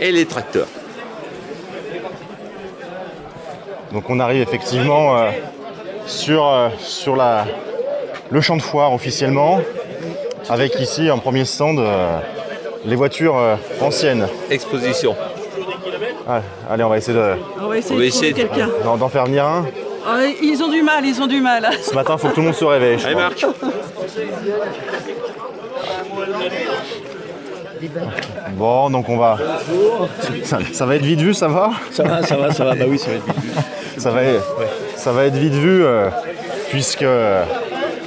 Et les tracteurs. Donc on arrive effectivement sur le champ de foire officiellement, avec ici en premier stand les voitures anciennes. Exposition. Ah, allez, on va essayer de trouver quelqu'un. D'en faire venir un. Ils ont du mal. Ce matin, il faut que tout le monde se réveille. Allez Marc. Bon, donc on va... Ça va être vite vu, ça va? Ça va, bah oui, ça va être vite vu. Ça va être vite vu, puisque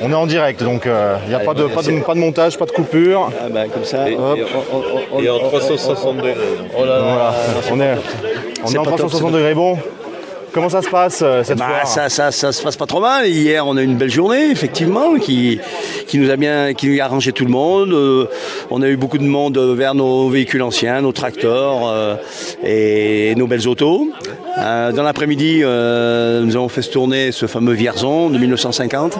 on est en direct, donc il n'y a pas de montage, pas de coupure. Ah bah comme ça, et en 360 degrés. Oh là là, Voilà, on est en 360 degrés. Bon, comment ça se passe cette fois? Ça se passe pas trop mal. Hier, on a eu une belle journée, effectivement, qui nous a arrangé tout le monde. On a eu beaucoup de monde vers nos véhicules anciens, nos tracteurs et nos belles autos. Dans l'après-midi, nous avons fait se tourner ce fameux Vierzon de 1950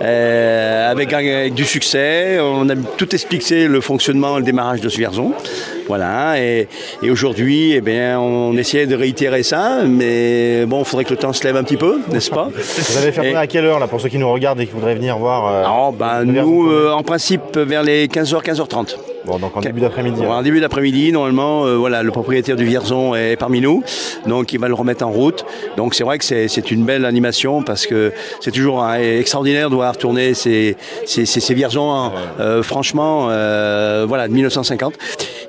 avec du succès. On a tout expliqué le fonctionnement et le démarrage de ce Vierzon. Voilà, et aujourd'hui, eh bien, on essayait de réitérer ça, mais bon, il faudrait que le temps se lève un petit peu, n'est-ce pas? Vous allez faire à quelle heure, là, pour ceux qui nous regardent et qui voudraient venir voir nous, en principe, vers les 15h, 15h30. Bon, donc en début d'après-midi. En début d'après-midi, normalement, voilà, le propriétaire du Vierzon est parmi nous, donc il va le remettre en route. Donc c'est vrai que c'est une belle animation parce que c'est toujours extraordinaire de voir tourner ces Vierzons, franchement, voilà, de 1950.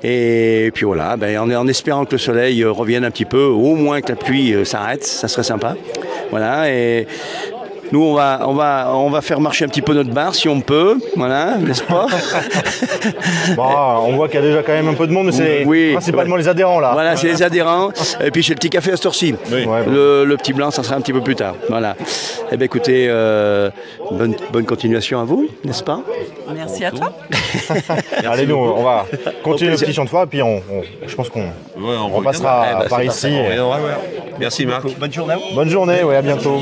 Et puis voilà, en espérant que le soleil revienne un petit peu, au moins que la pluie s'arrête, ça serait sympa. Voilà, et nous, on va faire marcher un petit peu notre bar si on peut, voilà, n'est-ce pas? On voit qu'il y a déjà quand même un peu de monde, mais c'est principalement les adhérents là. Voilà, c'est les adhérents. Et puis chez le petit café à cette heure-ci. Oui. Le petit blanc, ça sera un petit peu plus tard. Voilà. Eh bien écoutez, bonne continuation à vous, n'est-ce pas? Merci à toi. Allez, nous, on va continuer le petit champ de foire, et puis je pense qu'on repassera par ici. Merci Marc. Bonne journée à vous. Bonne journée, à bientôt.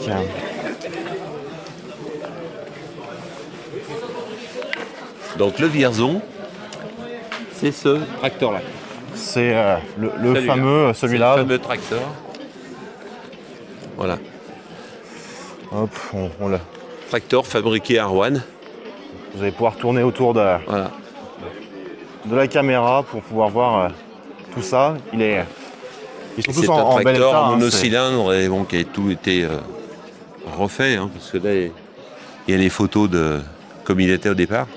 Tiens. Donc le Vierzon, c'est ce tracteur-là. C'est le fameux, celui-là. Le fameux tracteur. Voilà. Hop, on l'a. Tracteur fabriqué à Rouen. Vous allez pouvoir tourner autour de la caméra pour pouvoir voir tout ça. Ils sont tous en bel état. C'est un tracteur monocylindre et qui a tout été refait, parce que là, il y a les photos de comme il était au départ.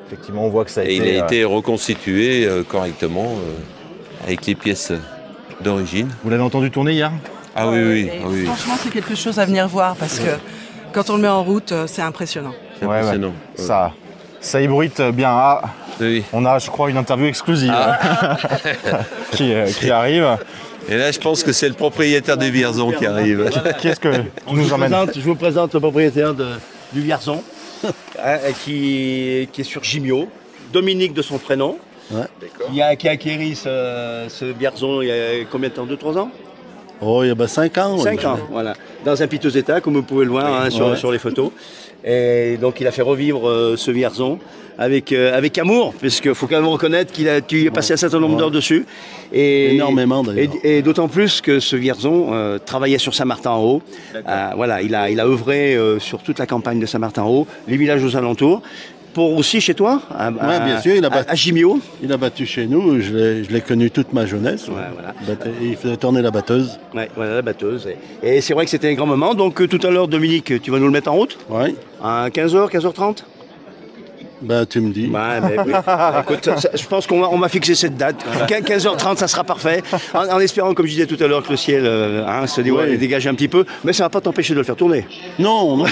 Effectivement, on voit que ça a été... il a été reconstitué correctement avec les pièces d'origine. Vous l'avez entendu tourner hier? Ah oui. Franchement, c'est quelque chose à venir voir parce que quand on le met en route, c'est impressionnant. C'est impressionnant. Ouais. Ça ébruite bien. Oui. On a, je crois, une interview exclusive qui arrive. Et là, je pense que c'est le propriétaire du Vierzon qui arrive. Qui est-ce que nous emmène? Je vous présente le propriétaire du Vierzon, qui est sur Gimio, Dominique de son prénom, qui a acquéri ce Vierzon il y a combien de temps? 2-3 ans? Oh, il y a 5 ans. 5 ans, voilà. Dans un piteux état, comme vous pouvez le voir sur les photos. Et donc, il a fait revivre ce Vierzon avec amour, puisqu'il faut quand même reconnaître qu'il a passé un certain nombre d'heures dessus. Énormément, d'ailleurs. Et d'autant plus que ce Vierzon travaillait sur Saint-Martin-en-Haut. Voilà, il a œuvré sur toute la campagne de Saint-Martin-en-Haut, les villages aux alentours. Pour aussi chez toi, bien sûr, à Gimio. Il a battu chez nous, je l'ai connu toute ma jeunesse. Voilà. Il faisait tourner la batteuse. Voilà, la batteuse. Et c'est vrai que c'était un grand moment. Donc tout à l'heure, Dominique, tu vas nous le mettre en route? Oui. À 15h, 15h30? Tu me dis. Oui. Écoute, je pense qu'on va fixer cette date. 15h30, ça sera parfait. En espérant, comme je disais tout à l'heure, que le ciel se dégage un petit peu. Mais ça ne va pas t'empêcher de le faire tourner. Non.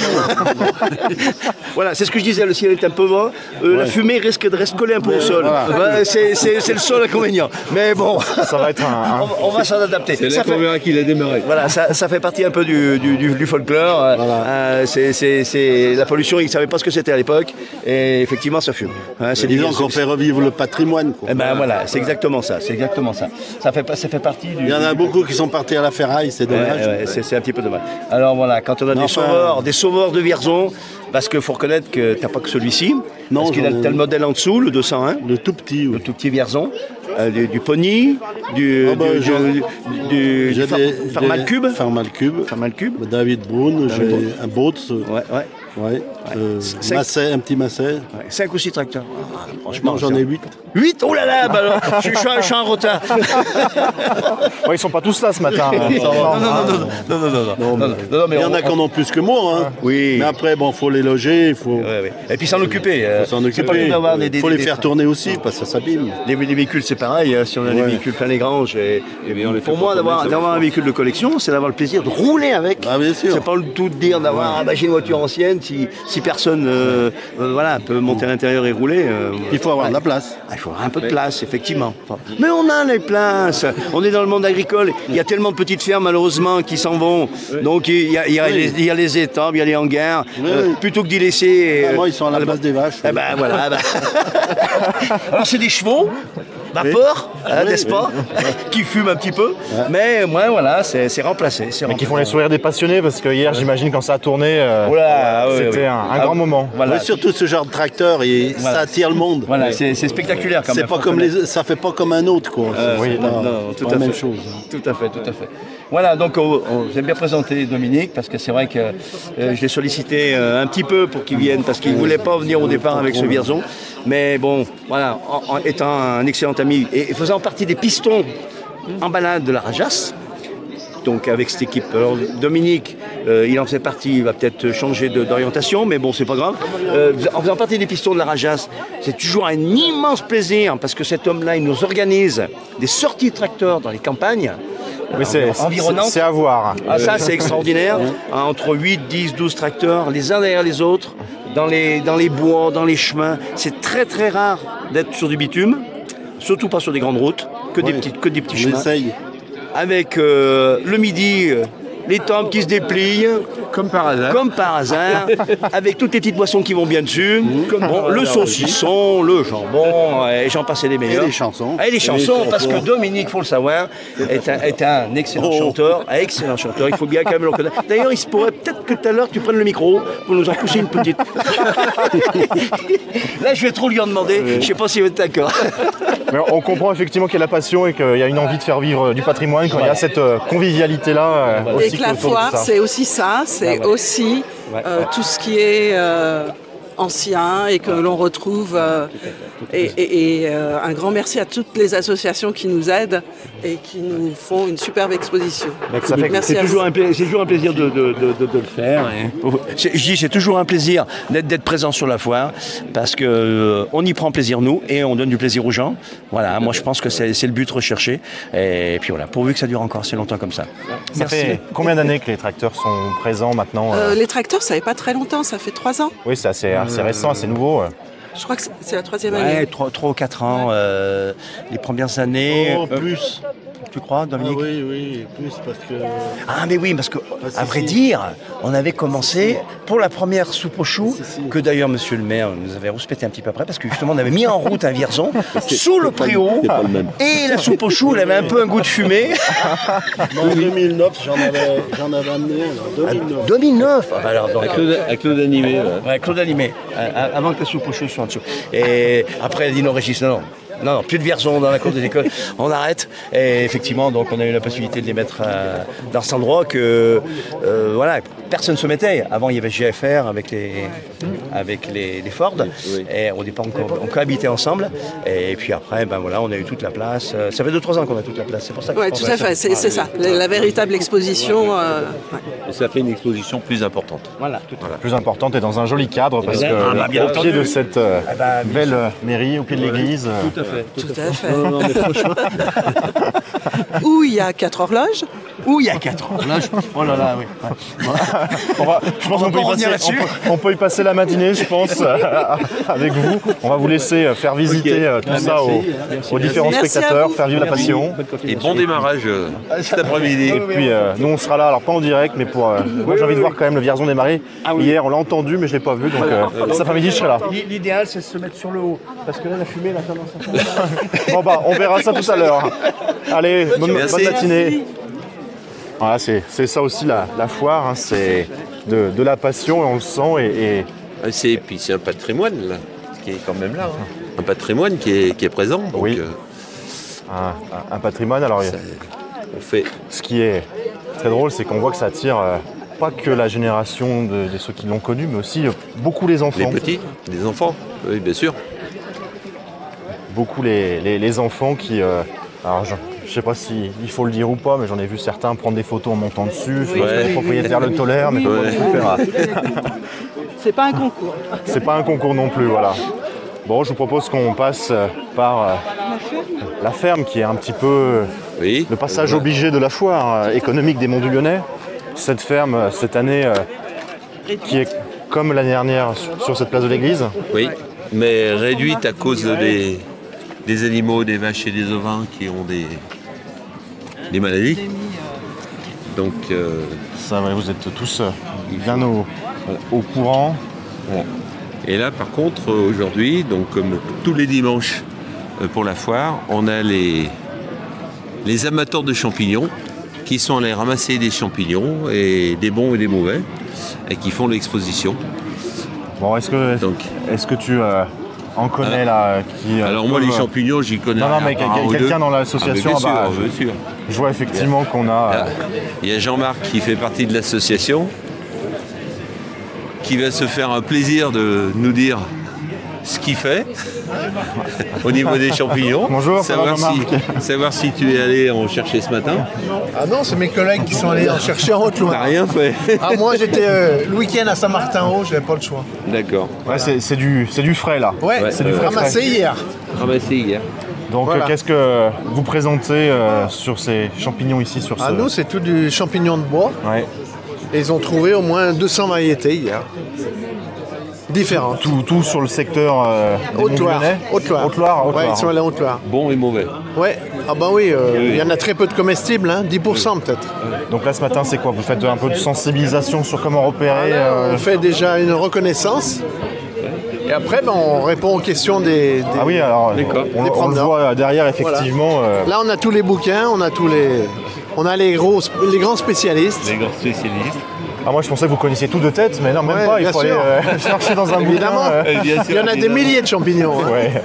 Voilà, c'est ce que je disais. Le ciel est un peu bas. La fumée risque de rester collée un peu au sol. Voilà. C'est le seul inconvénient. Mais bon, ça va être on va s'en adapter. C'est là qu'on verra qu'il a démarré. Voilà, ça fait partie un peu du folklore. C'est la pollution, ils ne savaient pas ce que c'était à l'époque. Et effectivement, effectivement, ça fume. Hein, C'est disons qu'on fait revivre le patrimoine, quoi. Eh ben voilà, c'est exactement ça. Ça fait partie du. Il y en a beaucoup qui sont partis à la ferraille, c'est dommage. Ouais, c'est un petit peu dommage. Alors voilà, quand on a des sauveurs de Vierzon, parce qu'il faut reconnaître que t'as pas que celui-ci. Non, parce qu'il a le modèle en dessous, le 201. Le tout petit, oui. Le tout petit Vierzon. Du Pony, du Farmalcube. Farmalcube. David Brown, j'ai un Boats. Ouais. Un petit Massey. 5 ou 6 tracteurs. Franchement, j'en ai 8. 8 Oh là là, bah alors, je suis en retard. Ouais, ils sont pas tous là ce matin. Non, mais il y en a qui en ont plus que moi. Hein. Oui. Mais après, bon, faut les loger, il faut. Ouais. Et puis s'en occuper. C'est pas tout d'avoir des. Faut les faire tourner aussi, parce que ça s'abîme. Les véhicules, c'est pareil. Si on a des véhicules plein les granges, pour moi, d'avoir un véhicule de collection, c'est d'avoir le plaisir de rouler avec. Ah, bien sûr. C'est pas le tout de dire d'avoir j'ai une voiture ancienne. Si personne peut monter à l'intérieur et rouler. Il faut avoir de la place. Il faut avoir un peu de place, effectivement. Mais on a les places. On est dans le monde agricole. Il y a tellement de petites fermes, malheureusement, qui s'en vont. Donc, il y a les étables, il y a les hangars. Plutôt que d'y laisser. Moi, ils sont à la place des vaches. Eh ben voilà. Alors, c'est des chevaux. Vapeur, n'est-ce pas, qui fument un petit peu, mais moi voilà, c'est remplacé. Mais qui font les sourires des passionnés, parce que hier, j'imagine, quand ça a tourné, c'était un grand moment. Voilà. Mais surtout ce genre de tracteur, ça attire le monde. Voilà, c'est spectaculaire quand même. C'est pas comme ça fait pas comme un autre, quoi. Non, tout à fait. Même chose. Tout à fait. Voilà, donc j'aime bien présenter Dominique, parce que c'est vrai que je l'ai sollicité un petit peu pour qu'il vienne, parce qu'il ne voulait pas venir au départ avec ce Vierzon. Mais bon, voilà, en étant un excellent ami et faisant partie des pistons en balade de la Rajas, donc avec cette équipe. Alors, Dominique, il en fait partie, il va peut-être changer d'orientation, mais bon, c'est pas grave. En faisant partie des pistons de la Rajas, c'est toujours un immense plaisir, parce que cet homme-là, il nous organise des sorties de tracteurs dans les campagnes. Oui, c'est à voir. Ah, ça, c'est extraordinaire. Entre 8, 10, 12 tracteurs, les uns derrière les autres, dans les bois, dans les chemins. C'est très très rare d'être sur du bitume, surtout pas sur des grandes routes, que des petits chemins. J'essaye. Avec le midi, les tempes qui se déplient. Comme par hasard. Avec toutes les petites boissons qui vont bien dessus. Le saucisson, le jambon, et j'en passais des meilleurs. Et les chansons. Parce que Dominique, il faut le savoir, est un excellent chanteur. Il faut bien quand même le reconnaître. D'ailleurs, il se pourrait peut-être que tout à l'heure, tu prennes le micro pour nous en pousser une petite. Là, je vais trop lui en demander. Je ne sais pas s'il va être d'accord. Mais on comprend effectivement qu'il y a la passion et qu'il y a une envie de faire vivre du patrimoine quand il y a cette convivialité-là. Et que la foire, c'est aussi ça. C'est aussi tout ce qui est ancien et que l'on retrouve. Et un grand merci à toutes les associations qui nous aident et qui nous font une superbe exposition. C'est toujours un plaisir de le faire. Je dis, c'est toujours un plaisir d'être présent sur la foire, parce qu'on y prend plaisir nous et on donne du plaisir aux gens. Voilà, moi je pense que c'est le but recherché. Et puis voilà, pourvu que ça dure encore assez longtemps comme ça. Ça fait combien d'années que les tracteurs sont présents maintenant Les tracteurs, ça fait pas très longtemps, ça fait 3 ans. Oui, c'est assez récent, assez nouveau. Je crois que c'est la 3e année. Ouais, 3 ou 4 ans. Les premières années. Plus. Tu crois, Dominique? Oui, plus parce que. Ah, mais oui, parce que, à vrai dire, on avait commencé pour la première soupe aux choux, que d'ailleurs, monsieur le maire nous avait rouspété un petit peu après, parce que justement, on avait mis en route un Vierzon sous le préau, et la soupe aux choux, elle avait un peu un goût de fumée. En 2009, j'en avais amené un. 2009 ah, bah alors, donc, Avec Claude Animé. Ouais, Claude Animé, avant que la soupe aux choux soit en dessous. Et après, elle dit non, Régis, non, plus de Vierzon dans la cour des écoles, on arrête. Et effectivement, donc on a eu la possibilité de les mettre dans cet endroit que personne ne se mettait. Avant, il y avait GFR avec les Ford. Et au départ, on cohabitait ensemble. Et puis après, on a eu toute la place. Ça fait 2-3 ans qu'on a toute la place. C'est pour ça que tout à fait, c'est ça. La véritable exposition. Et ça fait une exposition plus importante. Voilà. Plus importante et dans un joli cadre, parce que au pied de cette belle mairie, au pied de l'église. Tout à fait. Où il y a 4 horloges, Ou il y a 4 ans. Là, oh là là, oui. Je pense qu'on peut y passer la matinée, je pense, avec vous. On va vous laisser faire visiter tout ça aux différents spectateurs, faire vivre la passion. Et bon démarrage cet après-midi. Et puis nous on sera là, alors pas en direct, mais pour. Moi j'ai envie de voir quand même le Vierzon démarrer. Hier on l'a entendu, mais je l'ai pas vu, donc cet après-midi je serai là. L'idéal c'est de se mettre sur le haut, parce que là la fumée elle a tendance à... Bon bah on verra ça tout à l'heure. Allez, bonne matinée. Voilà, c'est ça aussi la foire, hein, c'est de la passion et on le sent. Puis c'est un patrimoine là, qui est quand même là. Hein. Un patrimoine qui est présent. Donc, oui. Un patrimoine. Alors, on fait. Ce qui est très drôle, c'est qu'on voit que ça attire pas que la génération de ceux qui l'ont connu, mais aussi beaucoup les enfants. Les petits, les enfants, oui, bien sûr. Beaucoup les enfants qui... alors, je ne sais pas s'il faut le dire ou pas, mais j'en ai vu certains prendre des photos en montant dessus. Je sais pas si le propriétaire le tolère, mais c'est pas un concours. C'est pas un concours non plus, voilà. Bon, je vous propose qu'on passe par la ferme, qui est un petit peu le passage obligé de la foire économique des Monts du Lyonnais. Cette ferme, cette année, qui est comme l'année dernière sur cette place de l'église. Oui, mais réduite à cause des animaux, des vaches et des ovins qui ont des maladies. Donc, ça, vous êtes tous bien au courant. Voilà. Et là, par contre, aujourd'hui, donc comme tous les dimanches pour la foire, on a les amateurs de champignons qui sont allés ramasser des champignons, et des bons et des mauvais, et qui font l'exposition. Bon, est-ce que tu en connais là qui, alors moi, les champignons, j'y connais. Non, mais quelqu'un dans l'association. Bien sûr. Je vois effectivement qu'on a. Il y a Jean-Marc qui fait partie de l'association, qui va se faire un plaisir de nous dire ce qu'il fait au niveau des champignons. Bonjour, savoir si tu es allé en chercher ce matin. Ah non, c'est mes collègues qui sont allés en chercher en Haute-Loire. T'as rien fait. Ah, moi j'étais le week-end à Saint-Martin-Haut, j'avais pas le choix. D'accord. Ouais, c'est du frais là. Ouais, c'est du frais ramassé hier. Ramassé hier. Donc voilà. Qu'est-ce que vous présentez sur ces champignons ici sur Ah, nous c'est tout du champignon de bois. Ouais. Et ils ont trouvé au moins 200 variétés hier. Différentes. Tout sur le secteur Haute-Loire. Haute-Loire. Ouais, ils sont allés en Haute-Loire. Bon et mauvais. Ouais. Ah bah oui, il y en a très peu de comestibles, hein, 10% peut-être. Donc là ce matin c'est quoi? Vous faites un peu de sensibilisation sur comment repérer On fait déjà une reconnaissance. Et après on répond aux questions des Ah oui, alors on le voit derrière effectivement. Voilà. Là on a tous les bouquins, on a les grands spécialistes. Les grands spécialistes. Ah, moi je pensais que vous connaissiez tout de tête, mais non, même pas, il faut aller chercher dans un évidemment. Bouquin. Il y en a des milliers de champignons. Hein. Ouais.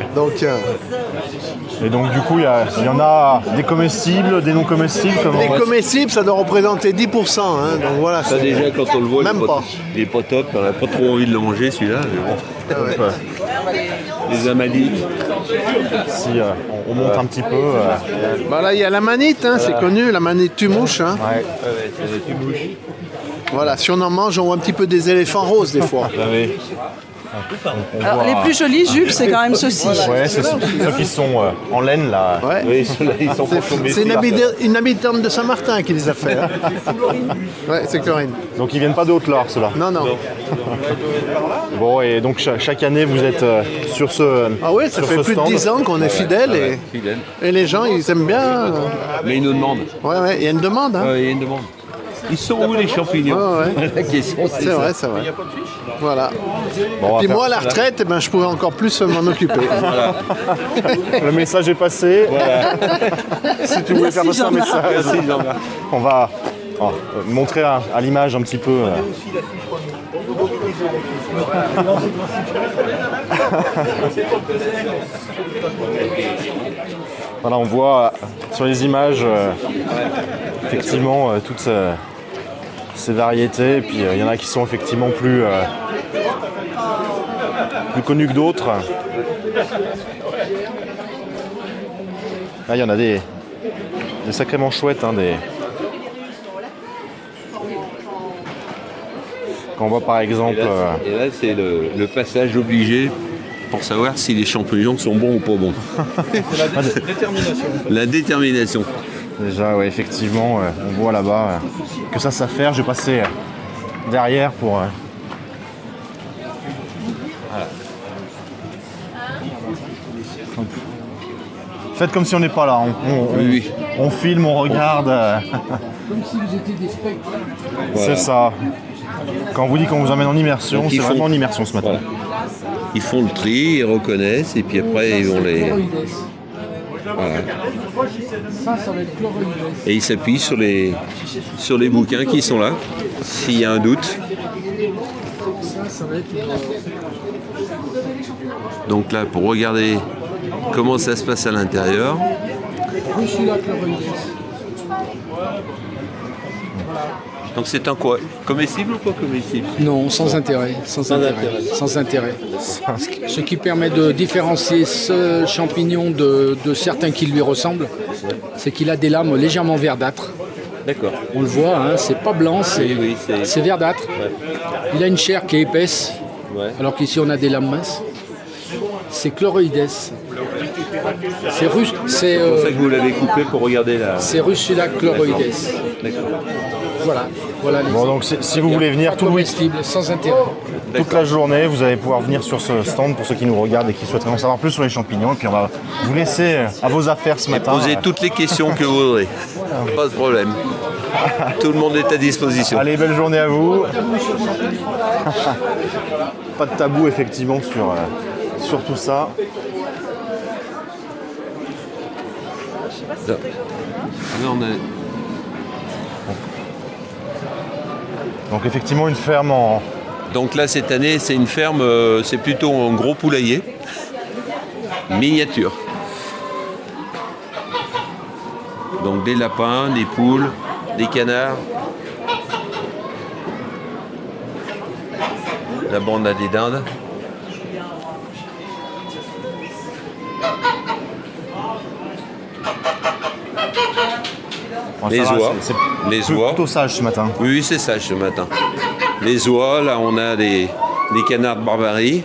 Et donc du coup, il y en a des comestibles, des non comestibles. Les comestibles, ça doit représenter 10%. Hein, donc voilà. Ça déjà, quand on le voit, même il n'est pas top, on n'a pas trop envie de le manger celui-là. Mais bon. Les amanites. Si on monte un petit peu. Bah là, il y a la manite, hein, c'est connu, la manite tumouche. Hein. Ouais, c'est la tumouche. Voilà, si on en mange, on voit un petit peu des éléphants roses des fois. Alors, les plus jolis, Jules, c'est quand même ceux-ci. Ouais, c'est ceux qui sont en laine là. Ouais. Oui, ils sont c'est une habitante de Saint-Martin qui les a fait. Hein. Ouais, c'est Corinne. Donc ils viennent pas de Haute-Loire, ceux-là. Non. Bon, et donc chaque année vous êtes sur ce. Ah oui, ça fait plus de 10 ans qu'on est fidèles et les gens ils aiment bien. Mais ils nous demandent. Ouais, il y a une demande. Hein. Il y a une demande. Ils sont où les champignons? La question, c'est vrai. Voilà. Bon, puis moi, à la retraite, je pourrais encore plus m'en occuper. Voilà. Le message est passé. Voilà. Si tu voulais faire passer un message. Merci, Jean-Marc. On va montrer à l'image un petit peu. Voilà, on voit sur les images effectivement toutes ces variétés, et puis il y en a qui sont effectivement plus connus que d'autres. Là il y en a des sacrément chouettes, hein, quand on voit par exemple... Et là c'est le passage obligé pour savoir si les champignons sont bons ou pas bons. C'est la détermination. La détermination. Déjà, ouais, effectivement, on voit là-bas que ça s'affaire. Je vais passer derrière pour... Voilà. Faites comme si on n'est pas là. On filme, on regarde. Comme si vous étiez des spectres. C'est ça. Quand on vous dit qu'on vous emmène en immersion, c'est vraiment en immersion ce matin. Voilà. Ils font le tri, ils reconnaissent, et puis après ils vont les... Voilà. Ça va être chloroïdes. Et ils s'appuient sur les bouquins qui sont là, s'il y a un doute. Ça va être... Donc là, pour regarder comment ça se passe à l'intérieur. Russula chloroïdes. Donc c'est un quoi? Comestible ou pas comestible? Non, sans intérêt. Sans intérêt. Ce qui permet de différencier ce champignon de certains qui lui ressemblent, c'est qu'il a des lames légèrement verdâtres. D'accord. On le voit, hein, c'est pas blanc, c'est verdâtre. Ouais. Il a une chair qui est épaisse, alors qu'ici on a des lames minces. C'est chloroïdes. C'est pour ça que vous l'avez coupé pour regarder la... C'est Russula chloroides. D'accord. Voilà les... Bon, donc si vous voulez venir tout comestible, sans intérêt. Toute la journée, vous allez pouvoir venir sur ce stand pour ceux qui nous regardent et qui souhaiteraient en savoir plus sur les champignons. Et puis on va vous laisser à vos affaires ce matin. Posez toutes les questions que vous voudrez. Pas de problème. Tout le monde est à disposition. Allez, belle journée à vous. Pas de tabou effectivement sur tout ça. Là, on a... Donc effectivement une ferme en... Donc là cette année c'est une ferme, c'est plutôt un gros poulailler, miniature. Donc des lapins, des poules, des canards. Là-bas on a des dindes. Les oies. C'est plutôt sage ce matin. Oui, c'est sage ce matin. Les oies, là on a des canards de Barbarie.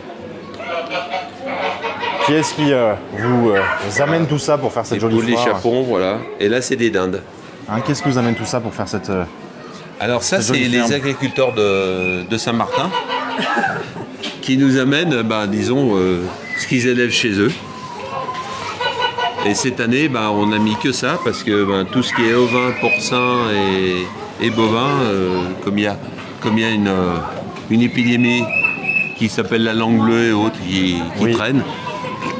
Qui est-ce qui vous amène tout ça pour faire cette jolie foire? Les chapons, voilà. Et là c'est des dindes. Hein, qu'est-ce que vous amène tout ça pour faire cette... Alors ça c'est les agriculteurs de Saint-Martin qui nous amènent, disons, ce qu'ils élèvent chez eux. Et cette année, on a mis que ça, parce que tout ce qui est ovin, porcin et bovin, comme il y a une épidémie qui s'appelle la langue bleue et autres qui traîne,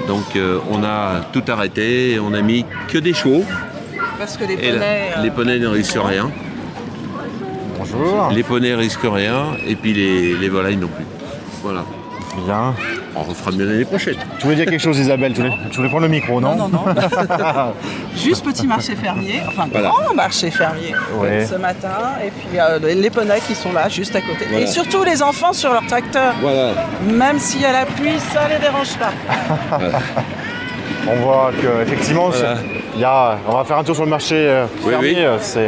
donc on a tout arrêté et on a mis que des chevaux. Parce que les poneys ne risquent rien. Bonjour. Les poneys risquent rien, et puis les volailles non plus. Voilà. Bien. On refera mieux l'année prochaine. Tu voulais dire quelque chose, Isabelle? Tu voulais prendre le micro, non? Non. Juste petit marché fermier, enfin grand marché fermier ce matin. Et puis les poneys qui sont là, juste à côté. Voilà. Et surtout les enfants sur leur tracteur. Voilà. Même s'il y a la pluie, ça ne les dérange pas. Voilà. On voit qu'effectivement, on va faire un tour sur le marché fermier. Oui.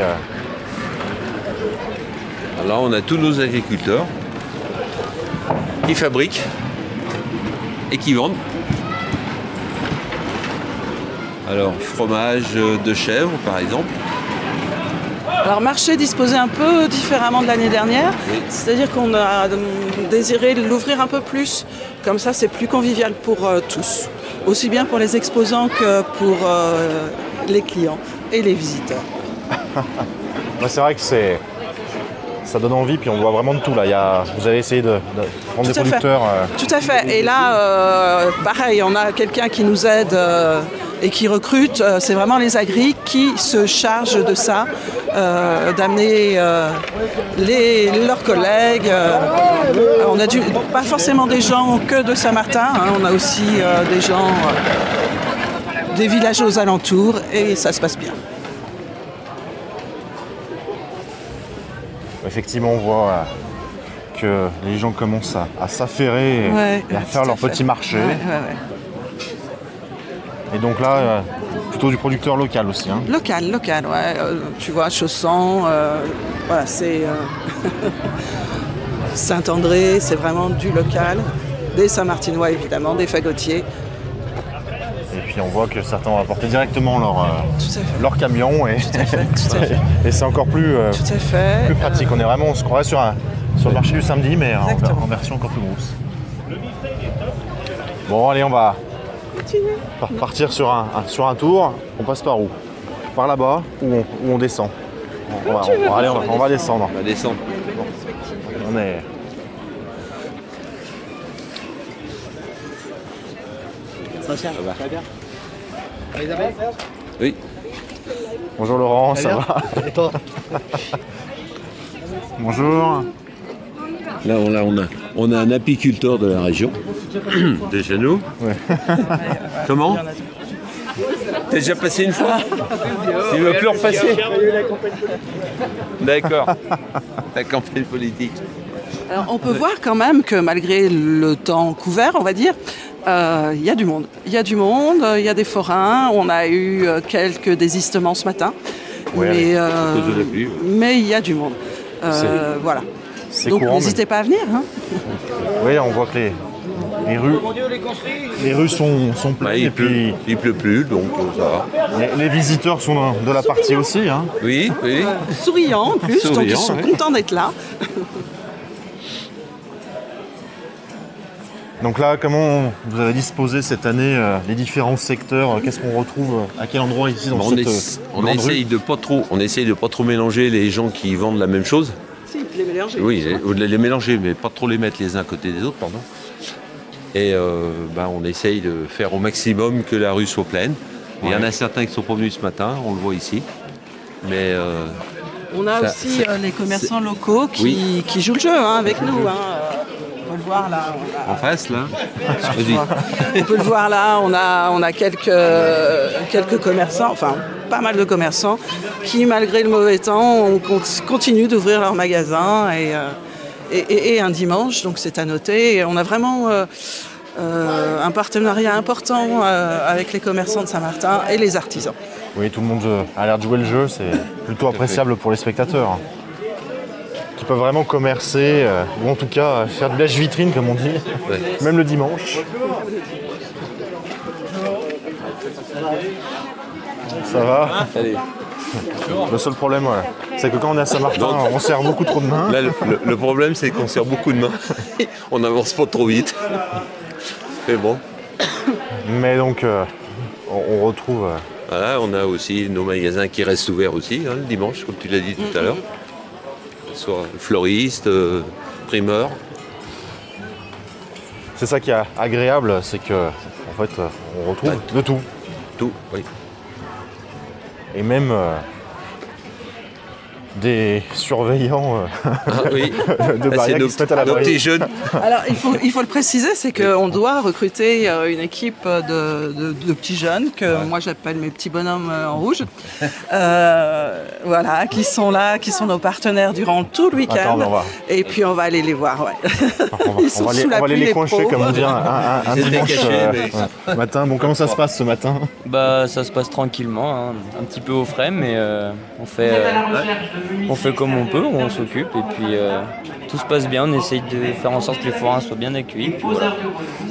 Alors on a tous nos agriculteurs qui fabriquent et qui vendent. Alors, fromage de chèvre, par exemple. Alors, marché disposé un peu différemment de l'année dernière. Oui. C'est-à-dire qu'on a désiré l'ouvrir un peu plus. Comme ça, c'est plus convivial pour tous. Aussi bien pour les exposants que pour les clients et les visiteurs. C'est vrai que ça donne envie, puis on voit vraiment de tout là. Vous avez essayé de prendre des producteurs. Tout à fait. Et là, pareil, on a quelqu'un qui nous aide et qui recrute. C'est vraiment les agris qui se chargent de ça, d'amener leurs collègues. On a pas forcément des gens que de Saint-Martin, on a aussi des gens des villages aux alentours, et ça se passe bien. Effectivement, on voit que les gens commencent à s'affairer et à faire leur petit marché. Ouais. Et donc là, plutôt du producteur local aussi. Hein. Local, ouais. Tu vois, Chausson, voilà, c'est Saint-André, c'est vraiment du local. Des Saint-Martinois, évidemment, des fagotiers. Et puis on voit que certains vont apporter directement leur camion et, et c'est encore plus pratique. On se croirait sur le marché du samedi, mais en version encore plus grosse. Bon, allez, on va partir sur un tour. On passe par où? Par là-bas ou on descend? On va descendre. On va descendre. On est... Ça va bien. Elisabeth? Oui. Bonjour Laurent, ça va? Et toi? Bonjour. Là, on a un apiculteur de la région, de chez nous. Ouais. Comment? T'es déjà passé une fois? Tu veux plus repasser? D'accord. La campagne politique. Alors, on peut voir quand même que malgré le temps couvert, on va dire, il y a du monde. Il y a du monde, il y a des forains. On a eu quelques désistements ce matin. Ouais, mais il y a du monde. Voilà. Donc n'hésitez pas à venir. Hein. Oui, on voit que les rues sont pleines. Il pleut plus, donc ça va. Les visiteurs sont de la partie aussi. Hein. Oui. Souriants en plus, donc ils sont contents d'être là. Donc là, comment vous avez disposé cette année les différents secteurs? Qu'est-ce qu'on retrouve à quel endroit ici dans cette on essaye de pas trop mélanger les gens qui vendent la même chose. Si, les mélanger. Oui, les mélanger, mais pas trop les mettre les uns à côté des autres, pardon. Et on essaye de faire au maximum que la rue soit pleine. Ouais. Il y en a certains qui sont pas venus ce matin, on le voit ici. Mais on a aussi les commerçants locaux qui jouent le jeu avec nous. On peut le voir là. En face là. On peut le voir là. On a quelques commerçants, enfin pas mal de commerçants qui, malgré le mauvais temps, continuent d'ouvrir leurs magasins et un dimanche. Donc c'est à noter. Et on a vraiment un partenariat important avec les commerçants de Saint-Martin et les artisans. Oui, tout le monde a l'air de jouer le jeu. C'est plutôt appréciable pour les spectateurs. Qui peuvent vraiment commercer, ou en tout cas faire du lèche-vitrine comme on dit, même le dimanche. Ça va? Allez. Le seul problème, c'est que quand on est à Saint-Martin, on serre beaucoup trop de mains. Là, le problème, c'est qu'on serre beaucoup de mains. On n'avance pas trop vite. Mais bon. Mais donc, on retrouve... Voilà, on a aussi nos magasins qui restent ouverts aussi, le dimanche, comme tu l'as dit tout à l'heure. Soit fleuriste, primeur. C'est ça qui est agréable, c'est que en fait on retrouve de tout. Tout, oui. Et même des surveillants de barrières qui se mettent à la petits jeunes. Alors il faut le préciser, c'est qu'on doit recruter une équipe de petits jeunes que moi j'appelle mes petits bonhommes en rouge. Voilà, qui sont là, qui sont nos partenaires durant tout le week-end. Et puis on va aller les voir. Ouais. On va aller les coincher comme on dit un dimanche matin. Bon, comment ça se passe ce matin? Bah ça se passe tranquillement, hein. Un petit peu au frais, mais on fait comme on peut, on s'occupe et puis tout se passe bien, on essaye de faire en sorte que les forains soient bien accueillis. Voilà.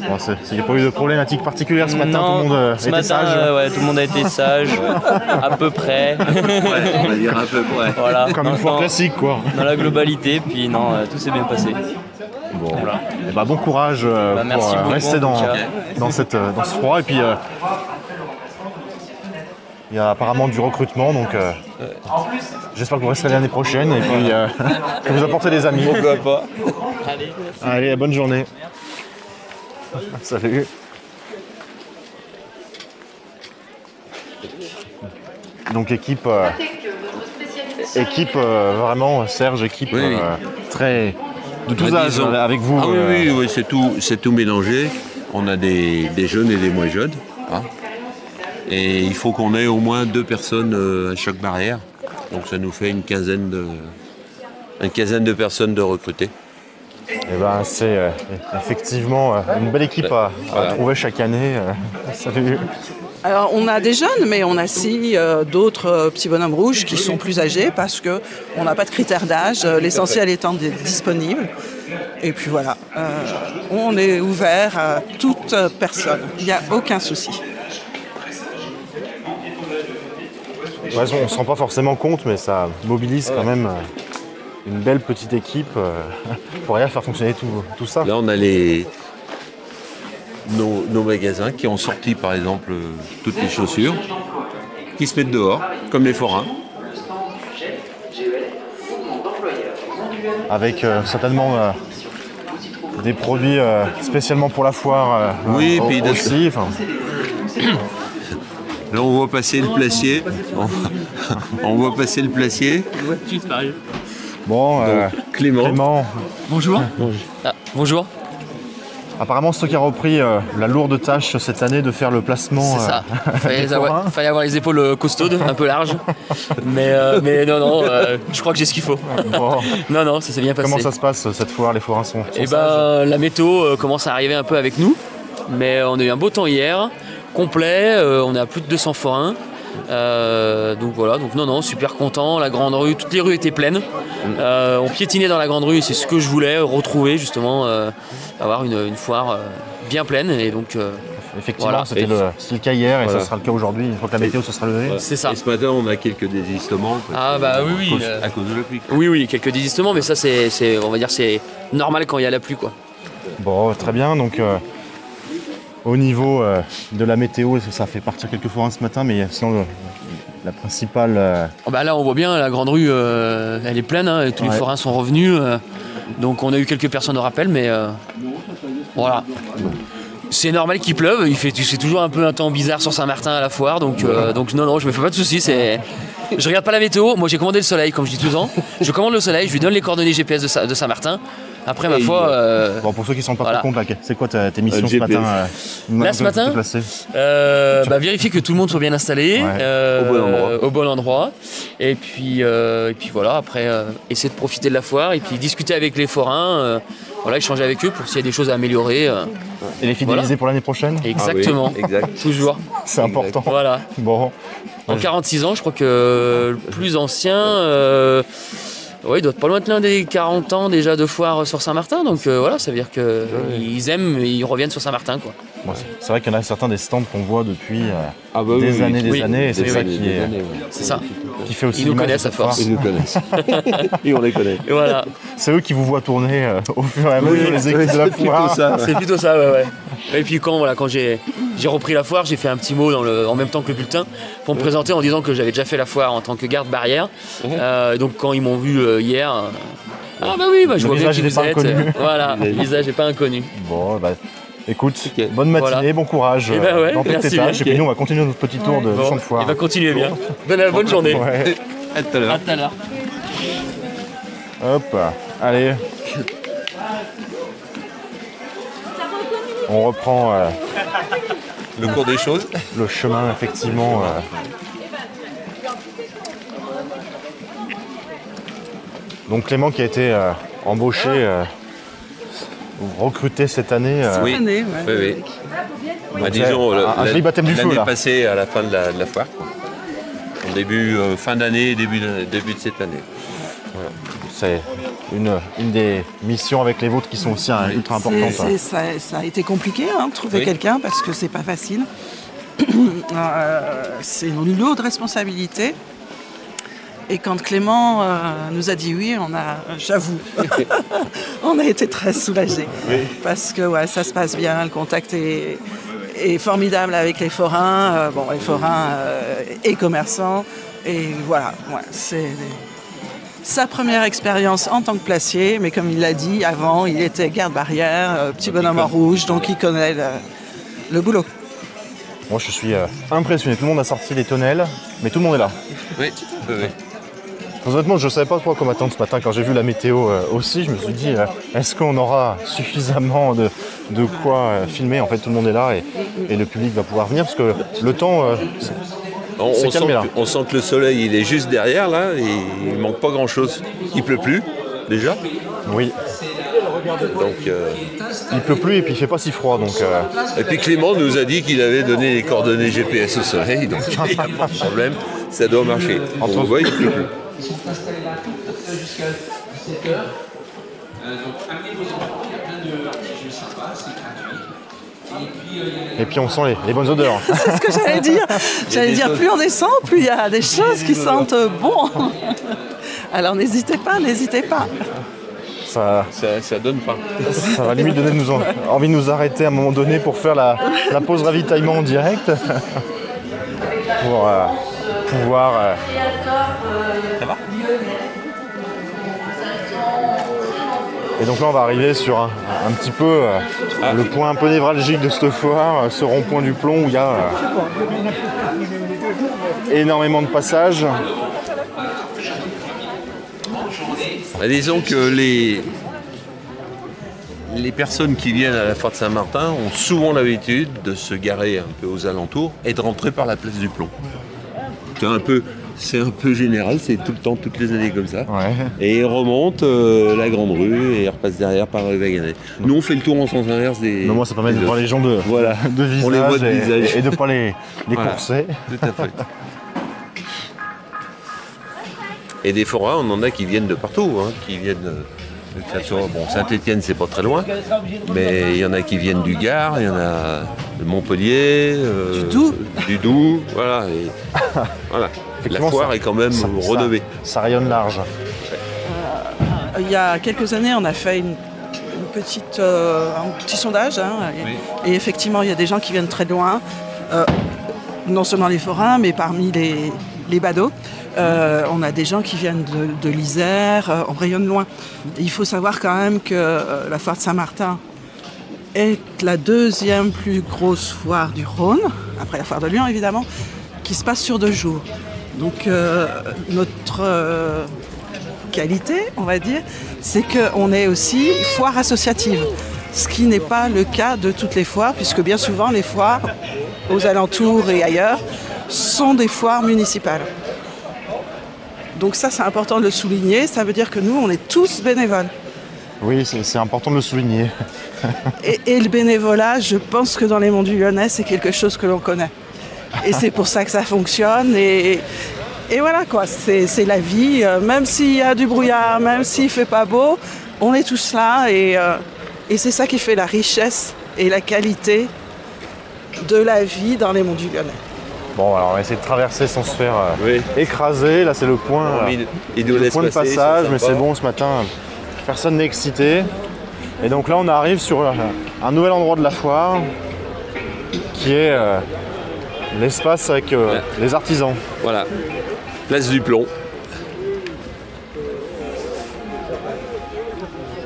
Bon, il n'y a pas eu de problématique particulière ce matin, tout le monde a été sage. Tout le monde a été sage, à peu près. On va dire à peu près. Voilà. Comme une foire classique quoi. Dans la globalité, puis non, tout s'est bien passé. Bon, voilà. Et bon courage pour rester dans ce froid et puis il y a apparemment du recrutement, donc j'espère que vous resterez l'année prochaine et puis que vous apportez des amis. Pourquoi pas. Allez, bonne journée. Salut. Donc équipe vraiment, Serge, équipe très de tous âges avec vous. Ah oui, c'est tout mélangé. On a des jeunes et des moins jeunes. Hein. Et il faut qu'on ait au moins 2 personnes à chaque barrière. Donc ça nous fait une quinzaine de personnes de recruter. Et c'est effectivement une belle équipe à trouver chaque année. Salut. Alors on a des jeunes, mais on a aussi d'autres petits bonhommes rouges qui sont plus âgés parce qu'on n'a pas de critères d'âge, l'essentiel étant disponible. Et puis voilà, on est ouvert à toute personne, il n'y a aucun souci. Ouais, on ne se rend pas forcément compte, mais ça mobilise quand même une belle petite équipe pour rien faire fonctionner tout ça. Là, on a nos magasins qui ont sorti, par exemple, toutes les chaussures, qui se mettent dehors, comme les forains. Avec certainement des produits spéciaalement pour la foire oui, puis aussi. Là, on voit passer le placier. On voit passer le placier. Bon, Clément. Bonjour. Bonjour. Apparemment, c'est toi qui as repris la lourde tâche cette année de faire le placement. C'est ça. Fallait avoir les épaules costaudes, un peu larges. Mais non, je crois que j'ai ce qu'il faut. Bon. Non, ça s'est bien passé. Comment ça se passe cette foire? Les forains sont sages. La météo commence à arriver un peu avec nous. Mais on a eu un beau temps hier, complet. On est à plus de 200 forains. Donc voilà, non, super content. La grande rue, toutes les rues étaient pleines. On piétinait dans la grande rue et c'est ce que je voulais, retrouver justement, avoir une foire bien pleine. Et donc, effectivement, voilà. C'était le cas hier et ça sera le cas aujourd'hui. Une fois que la météo se sera levée. C'est ça. Et ce matin, on a quelques désistements. Ah bah oui. À cause de la pluie. Oui, quelques désistements, mais ça on va dire c'est normal quand il y a la pluie, quoi. Bon, très bien. Donc au niveau de la météo, ça fait partir quelques forains ce matin, mais sinon la principale... Là on voit bien, la grande rue elle est pleine, et tous les forains sont revenus, donc on a eu quelques personnes au rappel, mais voilà. C'est normal qu'il pleuve, c'est toujours un peu un temps bizarre sur Saint-Martin à la foire, donc non, je me fais pas de soucis, je regarde pas la météo, moi j'ai commandé le soleil comme je dis tout le temps, je commande le soleil, je lui donne les coordonnées GPS de Saint-Martin. Après, ma foi... Bon, pour ceux qui ne sont pas trop compte, c'est quoi tes missions ce matin Là, ce matin, vérifier que tout le monde soit bien installé, au bon endroit. Et puis voilà, après, essayer de profiter de la foire et puis discuter avec les forains, échanger avec eux pour s'il y a des choses à améliorer. Et les fidéliser pour l'année prochaine? Exactement, toujours. C'est important. Voilà. Bon. En 46 ans, je crois que le plus ancien... il doit être pas loin de l'un des 40 ans déjà de foire sur Saint-Martin, donc ça veut dire qu'ils aiment et ils reviennent sur Saint-Martin, quoi. Bon, c'est vrai qu'il y en a certains des stands qu'on voit depuis des années, et c'est ça qui fait aussi. Ils nous connaissent à force. Ils nous connaissent. Et on les connaît. Et voilà. C'est eux qui vous voient tourner au fur et à mesure les équipes de la foire. C'est plutôt ça, ouais. Et puis quand j'ai repris la foire, j'ai fait un petit mot en même temps que le bulletin pour me présenter en disant que j'avais déjà fait la foire en tant que garde barrière. Donc quand ils m'ont vu hier, je vois bien qui vous êtes. Voilà, le visage n'est pas inconnu. Bon, écoute, bonne matinée, bon courage dans toutes tes tâches. Et puis nous, on va continuer notre petit tour de champ de foire. Il va continuer bien. Bonne journée. Ouais. À tout à l'heure. Hop, allez. On reprend le cours des choses. Le chemin, effectivement. Donc Clément qui a été embauché, recruté cette année. Oui. Disons, joli baptême du feu, l'année passée à la fin de la foire. En début, fin d'année, début de cette année. Voilà. C'est une des missions avec les vôtres qui sont aussi ultra importantes. Ça a été compliqué de trouver quelqu'un parce que c'est pas facile. C'est une lourde responsabilité. Et quand Clément nous a dit oui, j'avoue, on a été très soulagés. Parce que ça se passe bien, le contact est formidable avec les forains, les forains et commerçants. Et voilà, c'est sa première expérience en tant que placier, mais comme il l'a dit avant, il était garde-barrière, petit bonhomme en rouge, donc il connaît le boulot. Moi je suis impressionné, tout le monde a sorti les tonnelles, mais tout le monde est là. Oui. Honnêtement, je ne savais pas trop à quoi m'attendre ce matin. Quand j'ai vu la météo aussi, je me suis dit, est-ce qu'on aura suffisamment de quoi filmer? En fait, tout le monde est là et le public va pouvoir venir parce que le temps s'est calmé là. On sent que le soleil il est juste derrière là et il ne manque pas grand-chose. Il pleut plus déjà. Oui. Donc, il pleut plus et puis il fait pas si froid. Donc, Et puis Clément nous a dit qu'il avait donné les coordonnées GPS au soleil, donc il n'y a pas de problème, ça doit marcher. On voit, il pleut plus. Jusqu'à 17h. Donc amenez vos enfants, il y a plein de petits jeux sympas, c'est gratuit. Et puis on sent les bonnes odeurs. C'est ce que j'allais dire. J'allais dire, plus on descend, plus il y a des choses qui sentent bon. Alors n'hésitez pas. Ça donne faim. Ça va limite donner envie de nous arrêter à un moment donné pour faire la pause ravitaillement en direct. Pour pouvoir... Ça va ? Et donc là on va arriver sur un petit peu le point un peu névralgique de cette foire, ce rond-point du Plomb où il y a énormément de passages. Disons que les personnes qui viennent à la foire de Saint-Martin ont souvent l'habitude de se garer un peu aux alentours et de rentrer par la place du Plomb. C'est un peu général, c'est tout le temps, toutes les années comme ça. Ouais. Et ils remontent la grande rue et ils repassent derrière par le Vaganay. Nous on fait le tour en sens inverse des... Mais moi ça permet de voir les gens de visage, on les voit de visage. Et de ne pas les courser. Tout à fait. Et des forains, on en a qui viennent de partout, qui viennent bon, Saint-Étienne, c'est pas très loin, mais il y en a qui viennent du Gard, il y en a de Montpellier, du Doubs, voilà. Et, voilà. La foire est quand même renovée. Ça rayonne large. Il y a quelques années, on a fait un petit sondage, et effectivement, il y a des gens qui viennent très loin, non seulement les forains, mais parmi les badauds. On a des gens qui viennent de l'Isère, on rayonne loin. Il faut savoir quand même que la foire de Saint-Martin est la deuxième plus grosse foire du Rhône, après la foire de Lyon évidemment, qui se passe sur 2 jours. Donc notre qualité, on va dire, c'est qu'on est aussi foire associative, ce qui n'est pas le cas de toutes les foires, puisque bien souvent les foires aux alentours et ailleurs sont des foires municipales. Donc ça, c'est important de le souligner. Ça veut dire que nous, on est tous bénévoles. Oui, c'est important de le souligner. et le bénévolat, je pense que dans les monts du Lyonnais, c'est quelque chose que l'on connaît. Et c'est pour ça que ça fonctionne. Et voilà, quoi. C'est la vie. Même s'il y a du brouillard, même s'il ne fait pas beau, on est tous là. Et c'est ça qui fait la richesse et la qualité de la vie dans les monts du Lyonnais. Bon, alors on va essayer de traverser sans se faire écraser. Là, c'est le point, de passage, mais c'est bon, ce matin, personne n'est excité. Et donc là, on arrive sur un nouvel endroit de la foire, qui est l'espace avec les artisans. Voilà, place du Plomb.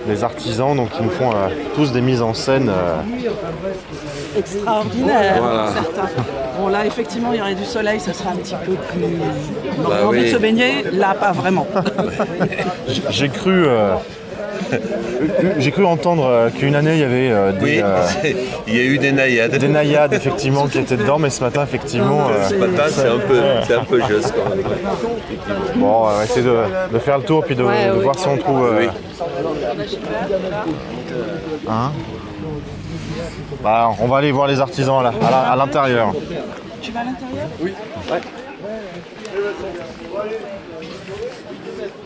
Les artisans donc, qui nous font tous des mises en scène extraordinaires, certains. Bon là effectivement il y aurait du soleil, ça sera un petit peu plus... On aurait envie de se baigner, là pas vraiment. J'ai cru entendre qu'une année il y avait il y a eu des naïades. Des naïades effectivement qui étaient dedans, mais ce matin effectivement... ce matin c'est un peu juste quand même. Bon, on va essayer de faire le tour puis de voir si on trouve... on va aller voir les artisans à l'intérieur. Tu vas à l'intérieur ? Oui. Ouais.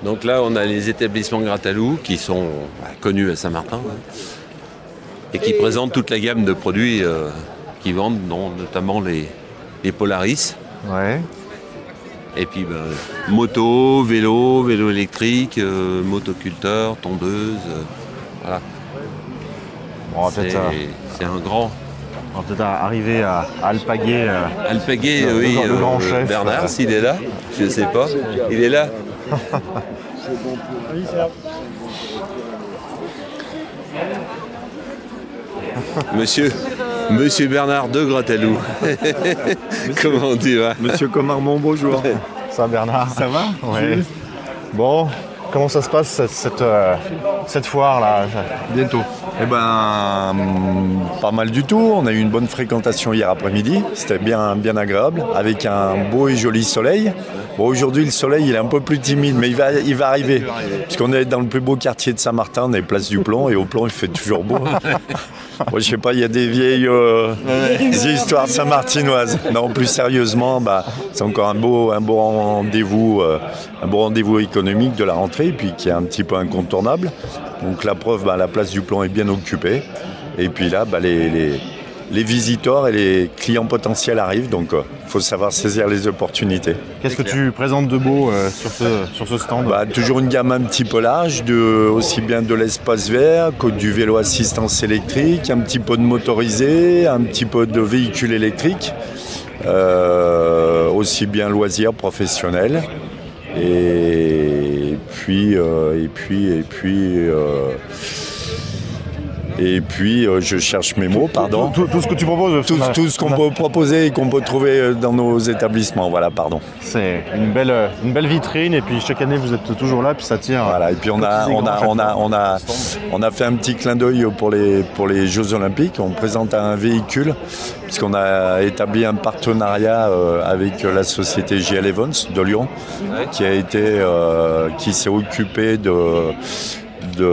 Donc là, on a les établissements Gratalou qui sont connus à Saint-Martin et qui présentent toute la gamme de produits qu'ils vendent, dont notamment les Polaris. Ouais. Et puis moto, vélo électrique, motoculteur, tondeuse, voilà. Bon, c'est un grand. On va peut-être arriver à alpaguer. Alpaguer, oui, le grand chef. Bernard, s'il est là, je ne sais pas. Il est là. Monsieur Bernard de Gratalou. Comment tu vas ? Monsieur Comarmont, bonjour. Ça va Bernard ? Ça va ? Oui. Bon, comment ça se passe cette foire là ? Bientôt. Eh ben, pas mal du tout. On a eu une bonne fréquentation hier après-midi. C'était bien agréable, avec un beau et joli soleil. Bon, aujourd'hui, le soleil, il est un peu plus timide, mais il va arriver. Puisqu'on est dans le plus beau quartier de Saint-Martin, on est place du Plomb, et au Plomb, il fait toujours beau. Moi, je sais pas, il y a des vieilles histoires saint-martinoises. Non, plus sérieusement, c'est encore un beau rendez-vous économique de la rentrée, puis qui est un petit peu incontournable. Donc la preuve, la place du Plomb est bien occupée. Et puis là, les visiteurs et les clients potentiels arrivent. Donc il faut savoir saisir les opportunités. Qu'est-ce que tu présentes de beau sur ce stand? Toujours une gamme un petit peu large, aussi bien de l'espace vert que du vélo assistance électrique, un petit peu de motorisé, un petit peu de véhicules électriques, aussi bien loisirs professionnels. Et puis, je cherche mes mots, pardon. Tout ce que tu proposes. Tout ce qu'on peut proposer et qu'on peut trouver dans nos établissements, voilà, pardon. C'est une belle vitrine et puis chaque année vous êtes toujours là, puis ça tire. Voilà, et puis on a fait un petit clin d'œil pour les Jeux Olympiques. On présente un véhicule puisqu'on a établi un partenariat avec la société JL Evans de Lyon, qui s'est occupé de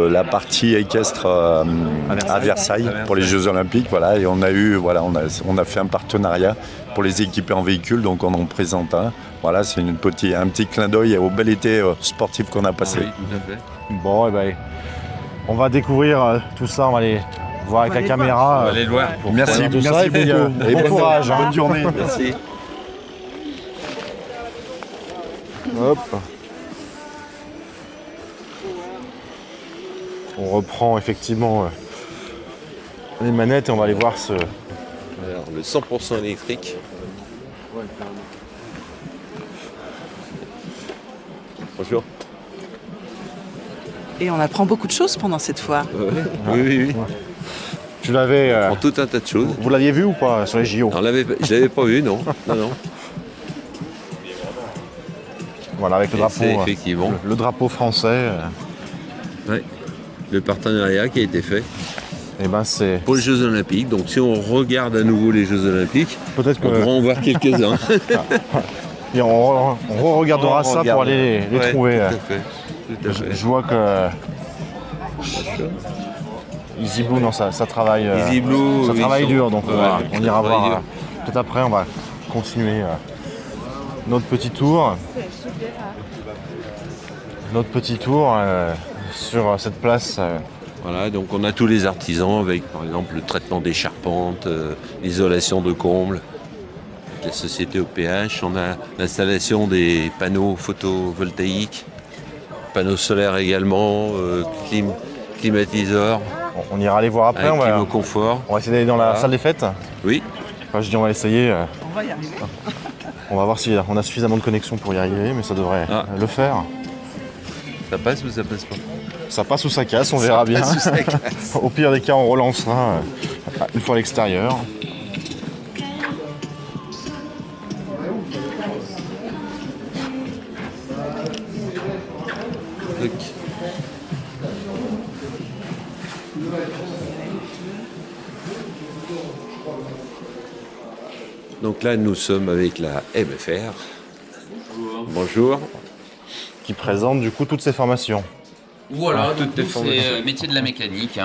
la partie équestre à Versailles pour les Jeux Olympiques, voilà, et on a fait un partenariat pour les équiper en véhicule, donc on en présente un. Voilà, c'est un petit clin d'œil au bel été sportif qu'on a passé. Oui, tout à fait. Bon, on va découvrir tout ça, on va aller voir avec la caméra. On va aller le voir. Merci beaucoup. Et bon courage. Bonne journée. Merci. Hop. On reprend effectivement les manettes et on va aller voir Alors, le 100% électrique. Bonjour. Et on apprend beaucoup de choses pendant cette foire. Oui. Tu l'avais. En tout un tas de choses. Vous l'aviez vu ou pas sur les JO? Je l'avais pas vu, non. Voilà, avec le drapeau. Effectivement. Le drapeau français. Oui. Le partenariat qui a été fait. C'est pour les Jeux Olympiques. Donc si on regarde à nouveau les Jeux Olympiques, peut-être qu'on pourra en voir quelques-uns. Et on regardera ça pour aller les trouver. Tout à fait. Je vois que Easy Blue, non, ça travaille. Easy Blue, ça travaille dur, donc on ira voir. dur. Peut-être après, on va continuer notre petit tour. Sur cette place. Voilà, donc on a tous les artisans avec par exemple le traitement des charpentes, l'isolation de combles, avec la société OPH, on a l'installation des panneaux photovoltaïques, panneaux solaires également, climatiseurs. On ira aller voir après, au confort. On va essayer d'aller dans la salle des fêtes. Oui. Enfin, je dis on va essayer. On va y arriver. On va voir si on a suffisamment de connexion pour y arriver, mais ça devrait le faire. Ça passe ou ça passe pas? Ça passe ou ça casse, on verra bien. Au pire des cas, on relancera une fois à l'extérieur. Donc là, nous sommes avec la MFR. Bonjour. Qui présente du coup toutes ces formations. Voilà, c'est métier de la mécanique.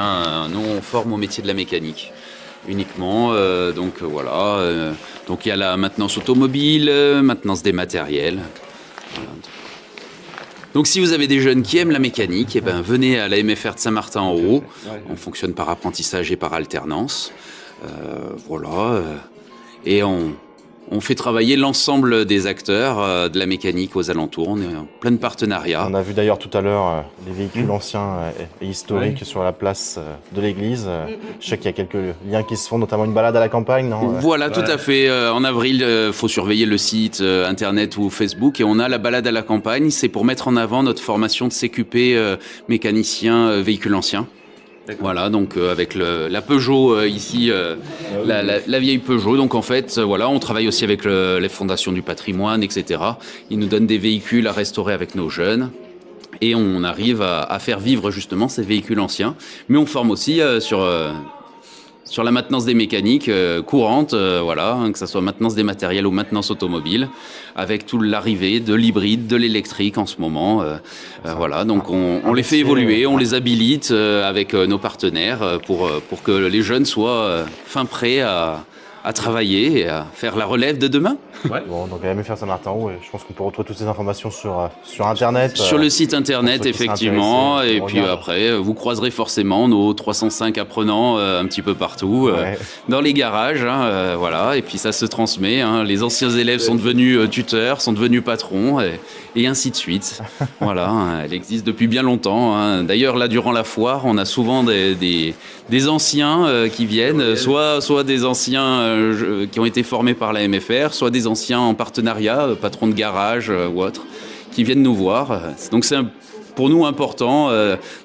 Nous, on forme au métier de la mécanique uniquement. Donc il y a la maintenance automobile, maintenance des matériels. Donc si vous avez des jeunes qui aiment la mécanique, venez à la MFR de Saint-Martin-en-Haut. On fonctionne par apprentissage et par alternance. Et on fait travailler l'ensemble des acteurs de la mécanique aux alentours. On est en plein partenariat. On a vu d'ailleurs tout à l'heure les véhicules anciens et historiques sur la place de l'église. Je sais qu'il y a quelques liens qui se font, notamment une balade à la campagne, non? Voilà, tout à fait. En avril, il faut surveiller le site internet ou Facebook. Et on a la balade à la campagne. C'est pour mettre en avant notre formation de CQP mécanicien véhicule ancien. Voilà, donc avec la Peugeot ici, la vieille Peugeot. Donc en fait, on travaille aussi avec les fondations du patrimoine, etc. Ils nous donnent des véhicules à restaurer avec nos jeunes. Et on arrive à faire vivre justement ces véhicules anciens. Mais on forme aussi sur la maintenance des mécaniques courantes, que ce soit maintenance des matériels ou maintenance automobile, avec toute l'arrivée de l'hybride, de l'électrique en ce moment. Donc on les fait évoluer, on les habilite avec nos partenaires pour que les jeunes soient fin prêts à à travailler et à faire la relève de demain. Ouais. Bon, donc à MFR Saint-Martin, je pense qu'on peut retrouver toutes ces informations sur Internet. Sur le site Internet, effectivement. Et puis après, vous croiserez forcément nos 305 apprenants un petit peu partout, dans les garages. Hein, voilà. Et puis ça se transmet. Hein. Les anciens élèves sont devenus tuteurs, sont devenus patrons, et ainsi de suite. Voilà, hein, elle existe depuis bien longtemps. Hein. D'ailleurs, là, durant la foire, on a souvent des anciens qui viennent, soit des anciens qui ont été formés par la MFR, soit des anciens en partenariat, patrons de garage ou autres, qui viennent nous voir. Donc c'est pour nous important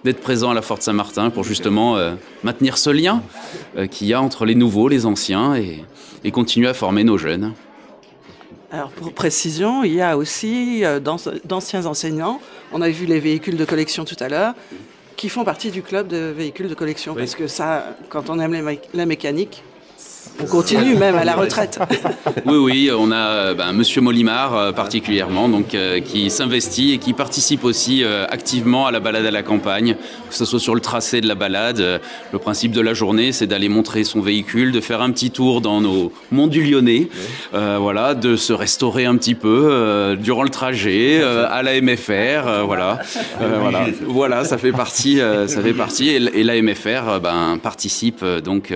d'être présent à la Foire de Saint-Martin pour justement maintenir ce lien qu'il y a entre les nouveaux, les anciens, et continuer à former nos jeunes. Alors pour précision, il y a aussi d'anciens enseignants, on a vu les véhicules de collection tout à l'heure, qui font partie du club de véhicules de collection, parce que ça, quand on aime la mécanique, on continue même à la retraite. Oui, on a Monsieur Molimar particulièrement, donc qui s'investit et qui participe aussi activement à la balade à la campagne, que ce soit sur le tracé de la balade. Le principe de la journée, c'est d'aller montrer son véhicule, de faire un petit tour dans nos monts du Lyonnais, voilà, de se restaurer un petit peu durant le trajet à la MFR, voilà, ça fait partie, et la MFR participe donc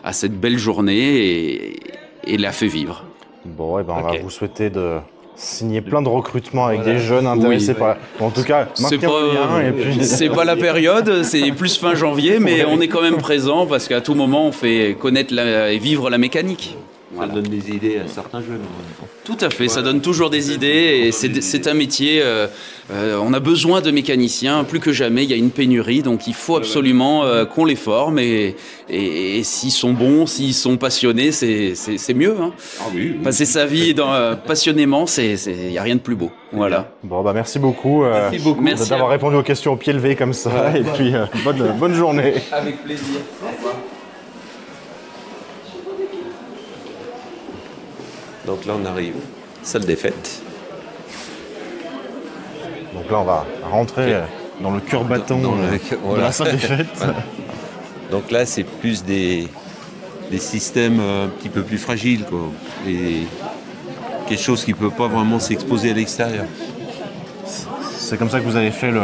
à cette belle journée et la fait vivre. Bon, on va vous souhaiter de signer plein de recrutements avec des jeunes intéressés par... En tout cas, maintenir le lien. Puis... C'est pas la période, c'est plus fin janvier, mais on est quand même présent parce qu'à tout moment, on fait connaître et vivre la mécanique. Ça donne des idées à certains jeunes. Tout à fait, ça donne toujours des idées et c'est un métier, on a besoin de mécaniciens, plus que jamais, il y a une pénurie, donc il faut absolument qu'on les forme et s'ils sont bons, s'ils sont passionnés, c'est mieux. Hein. Passer sa vie passionnément, il n'y a rien de plus beau. Voilà. Bon, merci beaucoup, merci d'avoir répondu aux questions au pied levé comme ça, et puis bonne journée. Avec plaisir. Au revoir. Donc là, on arrive, salle des fêtes. Donc là, on va rentrer dans le cœur battant de la salle des fêtes. Voilà. Donc là, c'est plus des systèmes un petit peu plus fragiles, quoi. Et quelque chose qui ne peut pas vraiment s'exposer à l'extérieur. C'est comme ça que vous avez fait le...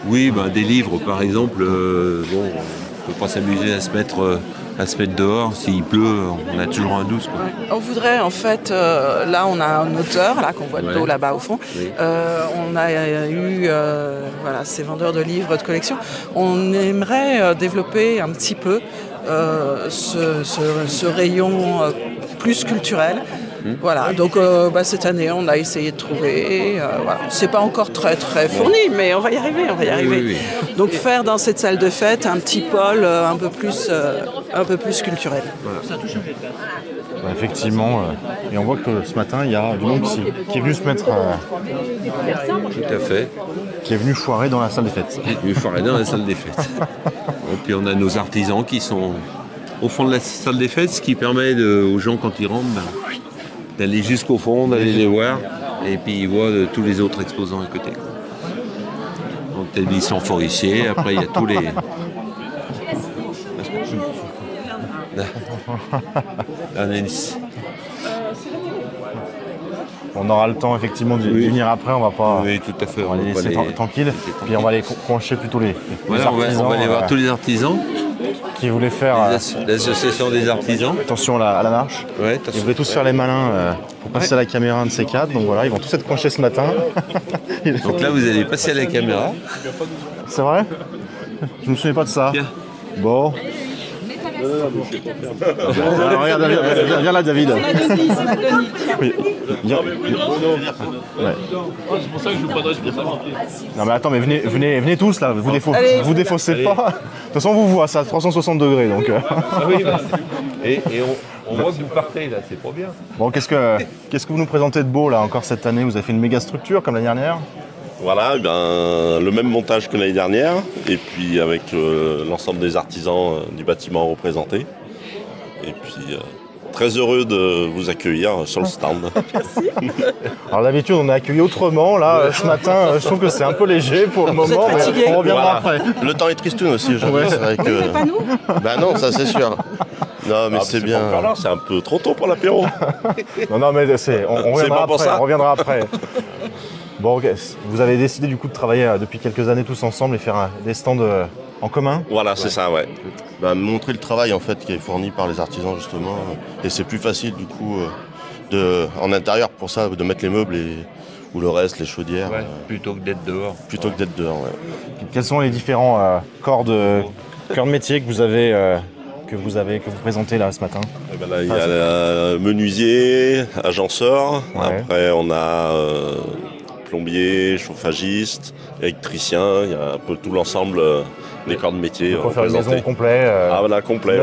Oui, des livres, par exemple. On ne peut pas s'amuser à se mettre dehors, s'il pleut, on a toujours un douce. Quoi. On voudrait en fait, là on a un auteur là, qu'on voit de dos là-bas au fond, on a eu ces vendeurs de livres de collection, on aimerait développer un petit peu ce rayon plus culturel. Voilà, donc cette année on a essayé de trouver, c'est pas encore très fourni, mais on va y arriver. Oui. Donc faire dans cette salle de fête un petit pôle un peu plus culturel. Voilà. Effectivement, et on voit que ce matin il y a du monde qui est venu se mettre, tout à fait, qui est venu foirer dans la salle des fêtes. Et puis on a nos artisans qui sont au fond de la salle des fêtes, ce qui permet aux gens quand ils rentrent d'aller jusqu'au fond, d'aller les voir, et puis ils voient tous les autres exposants à côté. Donc ils sont forestiers, après il y a tous les... On aura le temps effectivement d'y venir après, on va pas... Oui, tout à fait. On va les laisser tranquilles, puis on va aller concher plutôt les artisans. On va aller voir tous les artisans. Qui voulaient faire... L'association des artisans. Attention à la marche. Ouais, ils voulaient tous faire les malins pour passer à la caméra, un de ces quatre. Donc voilà, ils vont tous être coincés ce matin. Donc là, vous allez passer à la caméra. C'est vrai? Je me souviens pas de ça. Bien. Bon. Alors, regarde, viens là, David. Oui. Viens. Ouais. C'est pour ça que je ne veux pas de responsabilité. Non mais attends, mais venez tous là, vous défaussez pas. De toute façon, on vous voit, ça à 360 degrés. Donc, Et on voit que vous partez là, c'est trop bien. Bon, qu'est-ce que vous nous présentez de beau là encore cette année? Vous avez fait une méga structure comme l'année dernière? Voilà, le même montage que l'année dernière, et puis avec l'ensemble des artisans du bâtiment représentés. Et puis très heureux de vous accueillir sur le stand. Merci. Alors d'habitude on est accueilli autrement, là ce matin je trouve que c'est un peu léger pour le moment, mais on reviendra après. Le temps est tristoun aussi aujourd'hui, c'est vrai que... Pas nous. Non, ça c'est sûr. Non, mais c'est bien. C'est un peu trop tôt pour l'apéro. Non, mais on reviendra après. Bon, ok. Vous avez décidé du coup de travailler depuis quelques années tous ensemble et faire des stands en commun? Voilà, c'est ça, ouais. Montrer le travail en fait qui est fourni par les artisans justement. Et c'est plus facile du coup en intérieur pour ça de mettre les meubles ou le reste, les chaudières. Plutôt que d'être dehors. Plutôt que d'être dehors, ouais. Quels sont les différents corps de métier que vous présentez là ce matin? Là, il y a menuisier, agenceur. Ouais. Après, on a plombier, chauffagiste, électricien. Il y a un peu tout l'ensemble des corps de métier. Pour faire une maison complète. Complet.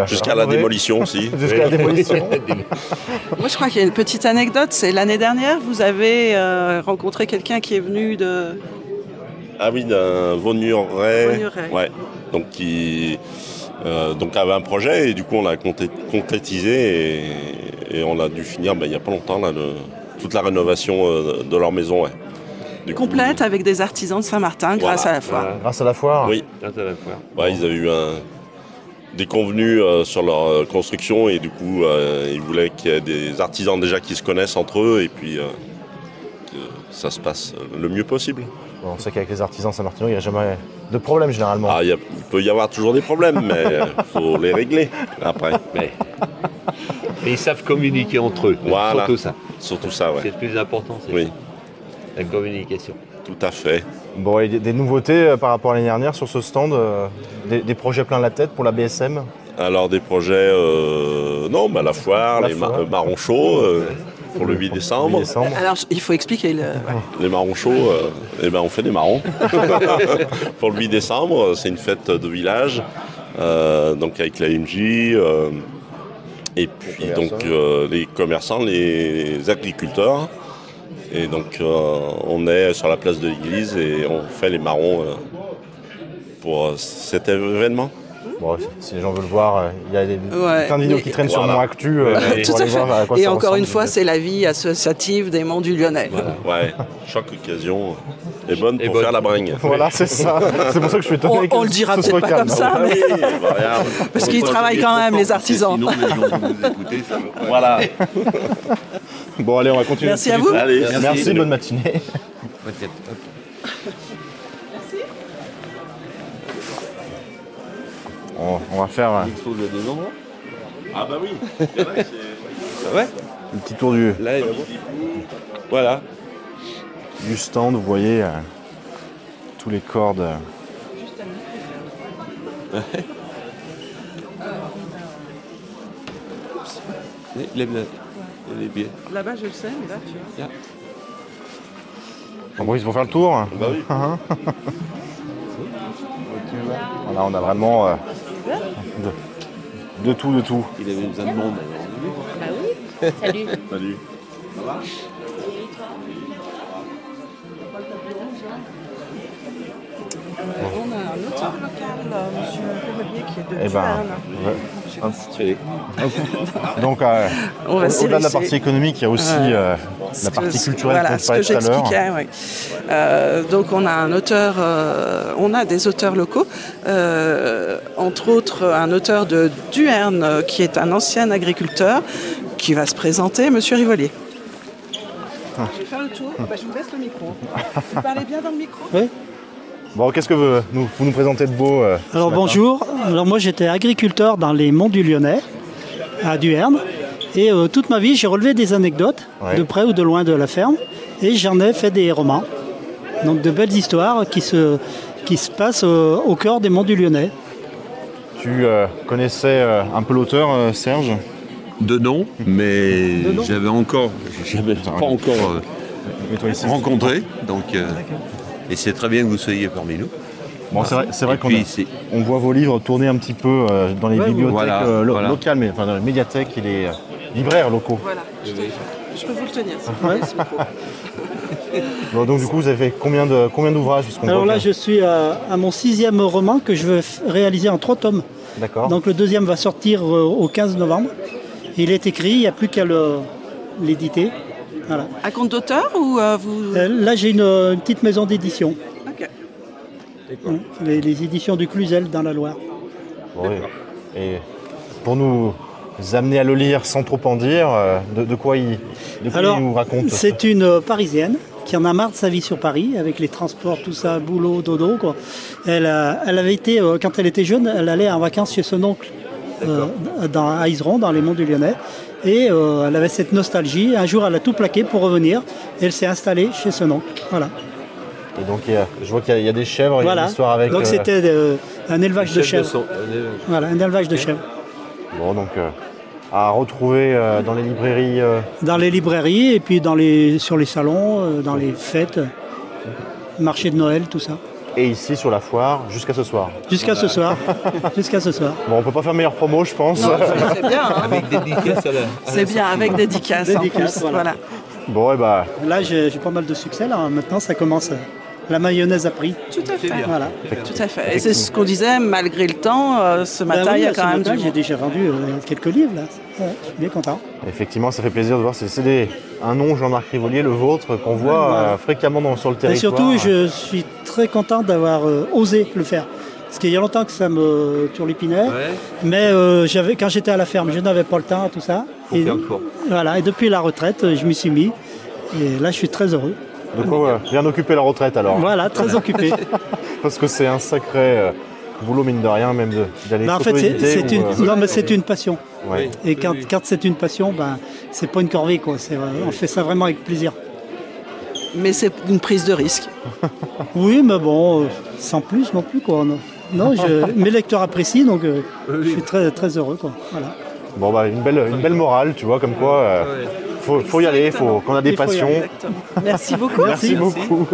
Jusqu'à la démolition aussi. Jusqu'à la démolition. Moi, je crois qu'il y a une petite anecdote. C'est l'année dernière, vous avez rencontré quelqu'un qui est venu de... Ah oui, d'un Vaugneray. Vaugneray. Ouais. Donc qui avait un projet et du coup on l'a concrétisé et on a dû finir il n'y a pas longtemps là, toute la rénovation de leur maison. Ouais. Complète avec des artisans de Saint-Martin grâce à la foire. Grâce à la foire? Oui. Grâce à la foire. Ouais, ils avaient eu des convenus sur leur construction et du coup ils voulaient qu'il y ait des artisans déjà qui se connaissent entre eux et puis que ça se passe le mieux possible. On sait qu'avec les artisans Saint-Martinois, il n'y a jamais de problème généralement. Il peut y avoir toujours des problèmes, mais il faut les régler après. Mais ils savent communiquer entre eux. Voilà. Surtout ça. Surtout ça, ouais. C'est le plus important, c'est oui. La communication. Tout à fait. Bon, et des nouveautés par rapport à l'année dernière sur ce stand, des projets plein la tête pour la BSM? Alors des projets, la foire, les marrons chauds. Pour le 8 décembre. Alors, il faut expliquer. Les marrons chauds, on fait des marrons. Pour le 8 décembre, c'est une fête de village, donc avec la MJ, et puis les commerçants, les agriculteurs. Et donc, on est sur la place de l'église et on fait les marrons pour cet événement. Bon, si les gens veulent voir, il y a plein de vidéos qui traînent sur Mon Actu. Tout à fait. Et encore une fois, c'est la vie associative des Monts du Lyonnais. Voilà. Ouais, chaque occasion est bonne pour faire la bringue. Voilà, c'est ça. C'est pour ça que je suis étonné. On le dira peut-être pas comme ça, mais... parce qu'ils travaillent quand même, les artisans. Sinon, les gens vont nous écouter. Voilà. Bon, allez, on va continuer. Merci à vous. Allez, merci, bonne matinée. On va faire Ah bah oui. un petit tour du stand. Vous voyez tous les cordes. Là-bas, je le sais, mais là, tu vois. Fabrice, pour faire le tour. Bah oui. Voilà, on a vraiment de tout. Il avait besoin de monde. Bah oui. Salut. Salut. Ça va? On a un auteur local, monsieur Revelier, qui est de Duerne. Donc, au-delà de la partie économique, il y a aussi la partie culturelle voilà, qu'on parlait tout à l'heure. Oui. Donc, on a des auteurs locaux, entre autres un auteur de Duerne, qui est un ancien agriculteur, qui va se présenter, monsieur Rivolier. Je vais faire le tour, je vous laisse le micro. Vous parlez bien dans le micro? Oui. Bon, qu'est-ce que vous nous présentez de beau Alors bonjour, alors moi j'étais agriculteur dans les Monts du Lyonnais, à Duerne, et toute ma vie j'ai relevé des anecdotes, de près ou de loin de la ferme, et j'en ai fait des romans. Donc de belles histoires qui se passent au cœur des Monts du Lyonnais. Tu connaissais un peu l'auteur, Serge? De nom, mais j'avais pas encore rencontré, donc... Et c'est très bien que vous soyez parmi nous. Bon, c'est vrai qu'on voit vos livres tourner un petit peu dans les bibliothèques locales, mais enfin dans les médiathèques et les libraires locaux. Voilà, je peux vous le tenir. Bon, donc du coup, vous avez fait combien d'ouvrages? Alors là, je suis à mon 6e roman que je veux réaliser en 3 tomes. D'accord. Donc le 2e va sortir au 15 novembre. Il est écrit, il n'y a plus qu'à l'éditer. Voilà. À compte d'auteur ou vous... Là, j'ai une petite maison d'édition. Ok. Les éditions du Cluzel dans la Loire. Oui. Et pour nous amener à le lire sans trop en dire, de quoi il nous raconte? C'est une Parisienne qui en a marre de sa vie sur Paris, avec les transports, tout ça, boulot, dodo, quoi. Elle avait été, quand elle était jeune, elle allait en vacances chez son oncle à Iseron, dans les monts du Lyonnais. Et elle avait cette nostalgie. Un jour, elle a tout plaqué pour revenir. Et elle s'est installée chez son oncle. Voilà. Et donc, je vois qu'il y a des chèvres, il y a une histoire avec... Donc, c'était un élevage de chèvres. Voilà, un élevage de chèvres. Bon, donc, à retrouver dans les librairies... Dans les librairies, et puis sur les salons, dans les fêtes, marché de Noël, tout ça. Et ici, sur la foire, jusqu'à ce soir. Jusqu'à ce soir. Jusqu'à ce soir. Bon, on peut pas faire meilleure promo, je pense. Non, c'est bien. Hein. Avec dédicace C'est bien, avec dédicace en plus. Voilà. Bon, et bah... Là, j'ai pas mal de succès. Là. Maintenant, ça commence... La mayonnaise a pris. Tout à fait. Voilà. Tout à fait. Et c'est ce qu'on disait, malgré le temps, ce matin, il y a quand même... J'ai déjà vendu quelques livres, là. Ouais, je suis bien content. Effectivement, ça fait plaisir de voir. C'est un nom, Jean-Marc Rivolier, le vôtre, qu'on voit fréquemment sur le territoire. Et surtout, je suis très content d'avoir osé le faire. Parce qu'il y a longtemps que ça me turlupinait. Ouais. Mais quand j'étais à la ferme, je n'avais pas le temps, tout ça. Et depuis la retraite, je m'y suis mis. Et là, je suis très heureux. De quoi bien occuper la retraite alors. Voilà, très occupé. Parce que c'est un sacré boulot, mine de rien, même d'aller en fait, c'est une passion. Ouais. Et quand c'est une passion, c'est pas une corvée, quoi. On fait ça vraiment avec plaisir. Mais c'est une prise de risque. Oui, mais bon, sans plus non plus, quoi. Non, mes lecteurs apprécient, donc je suis très, très heureux, quoi. Voilà. Bon, une belle morale, tu vois, comme quoi... Faut y aller, qu'on a des passions. Merci beaucoup. Merci beaucoup.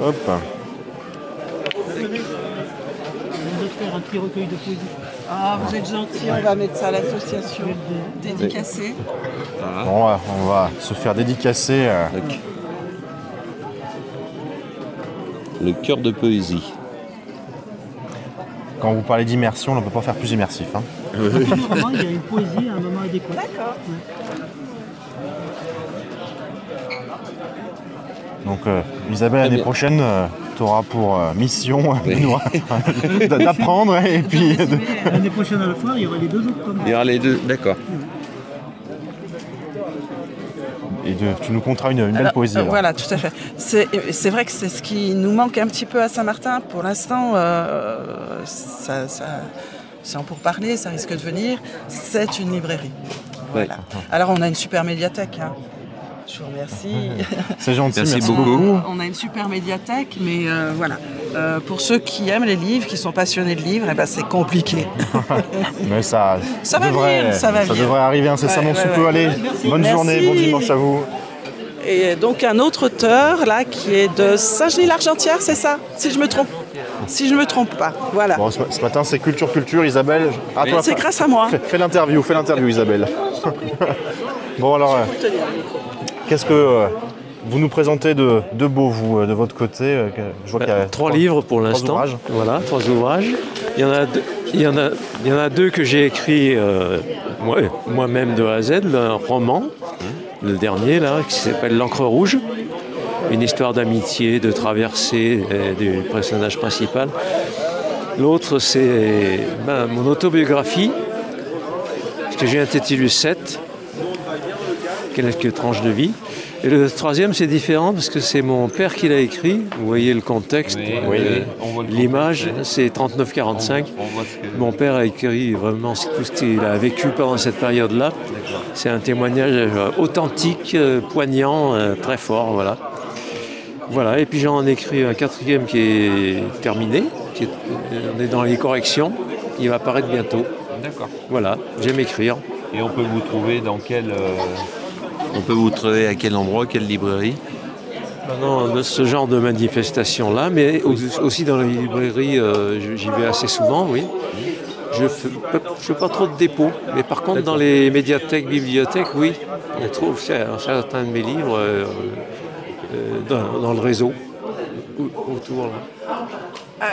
Hop. On va faire un petit recueil de poésie. Ah, vous êtes gentil, on va mettre ça à l'association. Dédicacé. Bon, on va se faire dédicacer. Le cœur de poésie. Quand vous parlez d'immersion, on ne peut pas faire plus immersif. Hein. Il y a une poésie à un moment adéquat. D'accord. Donc, Isabelle, l'année prochaine, tu auras pour mission d'apprendre. Et puis l'année prochaine à la foire, il y aura les deux autres comme Il y aura les deux, d'accord. Et tu nous conteras une belle poésie. Voilà, tout à fait. C'est vrai que c'est ce qui nous manque un petit peu à Saint-Martin. Pour l'instant, c'est en pourparlers, ça risque de venir. C'est une librairie. Voilà. Ouais. Alors, on a une super médiathèque. Hein. Je vous remercie. C'est gentil, merci beaucoup. On a une super médiathèque, mais voilà. Pour ceux qui aiment les livres, qui sont passionnés de livres, c'est compliqué. Mais ça devrait arriver incessamment sous peu. Allez, bonne journée, bon dimanche à vous. Et donc un autre auteur là qui est de Saint-Genis-l'Argentière, c'est ça, si je me trompe pas. Voilà. Bon, ce matin c'est culture, Isabelle. C'est grâce à moi. Fais l'interview, Isabelle. Bon alors, qu'est-ce que vous nous présentez de beau, vous, de votre côté? Je vois qu'il y a 3 livres pour l'instant. Voilà, 3 ouvrages. Il y en a 2 que j'ai écrits moi-même de A à Z, un roman, le dernier là, qui s'appelle L'encre rouge, une histoire d'amitié, de traversée du personnage principal. L'autre, c'est mon autobiographie, que j'ai intitulé 7, quelques tranches de vie. Et le troisième, c'est différent parce que c'est mon père qui l'a écrit. Vous voyez le contexte, l'image, c'est 39-45. Mon père a écrit vraiment tout ce qu'il a vécu pendant cette période-là. C'est un témoignage authentique, poignant, très fort. Voilà. Et puis j'en ai écrit un 4e qui est terminé. On est dans les corrections. Il va apparaître bientôt. D'accord. Voilà, j'aime écrire. Et on peut vous trouver dans quel... On peut vous trouver à quel endroit, quelle librairie? Non, ce genre de manifestation-là, mais aussi dans les librairies, j'y vais assez souvent, oui. Je fais pas trop de dépôts, mais par contre dans les médiathèques, bibliothèques, oui, on trouve certains de mes livres dans le réseau, autour là.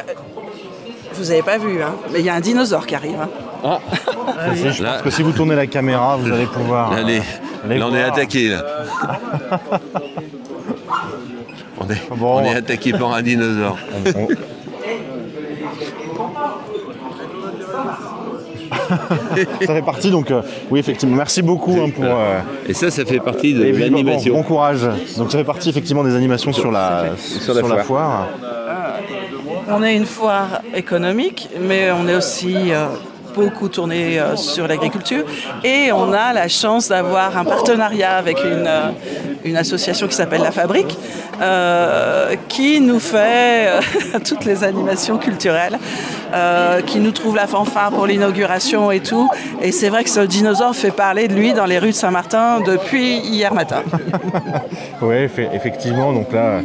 Vous n'avez pas vu, hein, mais il y a un dinosaure qui arrive. Hein. Ah. Je pense que si vous tournez la caméra, vous allez pouvoir... Là, on est attaqué. Là. on est attaqué par un dinosaure. Ça fait partie, donc oui, effectivement. Merci beaucoup pour. Et ça fait partie de l'animation. Bon courage. Donc ça fait partie effectivement des animations sur la foire. On est une foire économique, mais on est aussi beaucoup tourné sur l'agriculture et on a la chance d'avoir un partenariat avec une association qui s'appelle La Fabrique qui nous fait toutes les animations culturelles, qui nous trouve la fanfare pour l'inauguration et tout. Et c'est vrai que ce dinosaure fait parler de lui dans les rues de Saint-Martin depuis hier matin. Oui, effectivement, donc là,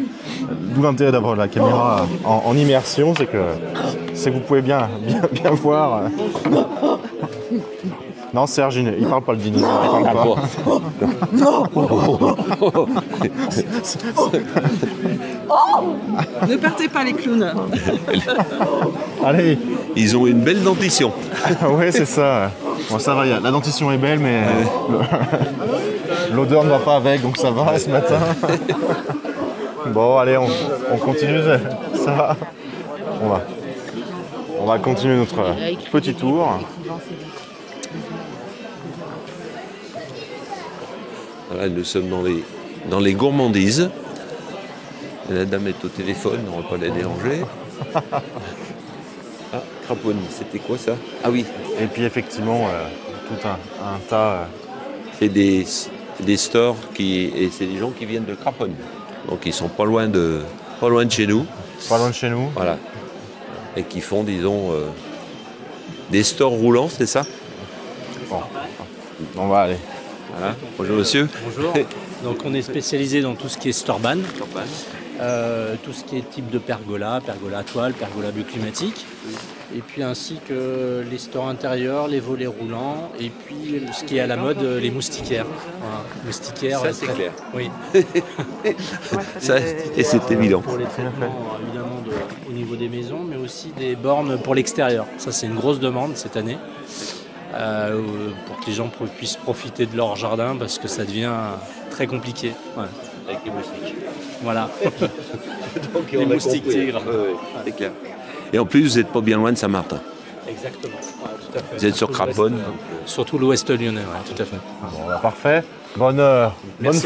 d'où l'intérêt d'avoir la caméra en immersion, c'est que vous pouvez bien voir. Non, Serge, il parle pas le dinosaure, il parle pas. Non. Ne partez pas les clowns. Allez. Ils ont une belle dentition. Oui, c'est ça. Bon, ça va, la dentition est belle, mais l'odeur ne va pas avec, donc ça va ce matin. Bon, allez, on continue, ça va. On va continuer notre petit tour. Voilà, nous sommes dans les gourmandises. La dame est au téléphone, on ne va pas la déranger. Ah, Craponne, c'était quoi ça? Ah oui. Et puis effectivement, tout un tas. C'est des stores et c'est des gens qui viennent de Craponne. Donc ils sont pas loin de chez nous. Pas loin de chez nous. Voilà. Et qui font, disons, des stores roulants, c'est ça? Bon, on va aller. Voilà. Bonjour monsieur. Bonjour. Donc on est spécialisé dans tout ce qui est storeban, tout ce qui est type de pergola à toile, pergola bioclimatique, et puis ainsi que les stores intérieurs, les volets roulants, et puis ce qui est à la mode, les moustiquaires. Voilà. Moustiquaires. Ça c'est clair. Oui. Ça, et c'est évident. Pour les traitements évidemment au niveau des maisons, mais aussi des bornes pour l'extérieur. Ça c'est une grosse demande cette année. Pour que les gens puissent profiter de leur jardin parce que ça devient très compliqué. Ouais. Avec les moustiques. Voilà. Donc, les moustiques tigres. C'est clair. Et en plus, vous n'êtes pas bien loin de Saint-Martin. Exactement. Ouais, tout à fait. Vous êtes sur Craponne. Surtout l'ouest lyonnais, ouais, tout à fait. Bon, bah, parfait. Bonne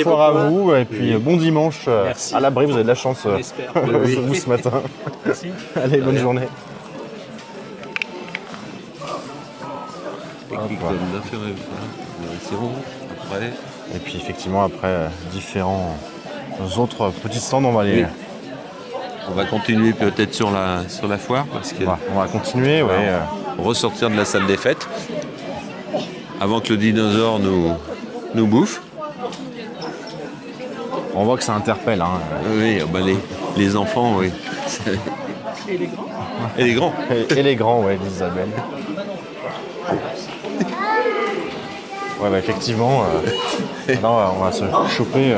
foire à vous et puis bon dimanche à l'abri. Vous avez de la chance vous ce matin. Merci. Allez, bonne journée. Après. Et puis effectivement après différents autres petits stands, on va aller. Oui. On va continuer peut-être sur la foire parce que on va continuer, ouais. Ressortir de la salle des fêtes avant que le dinosaure nous bouffe. On voit que ça interpelle. Hein. Oui, bah les enfants, oui. Et les grands. Et les grands. Et les grands, oui, Isabelle. Ouais, bah effectivement, là, on va se choper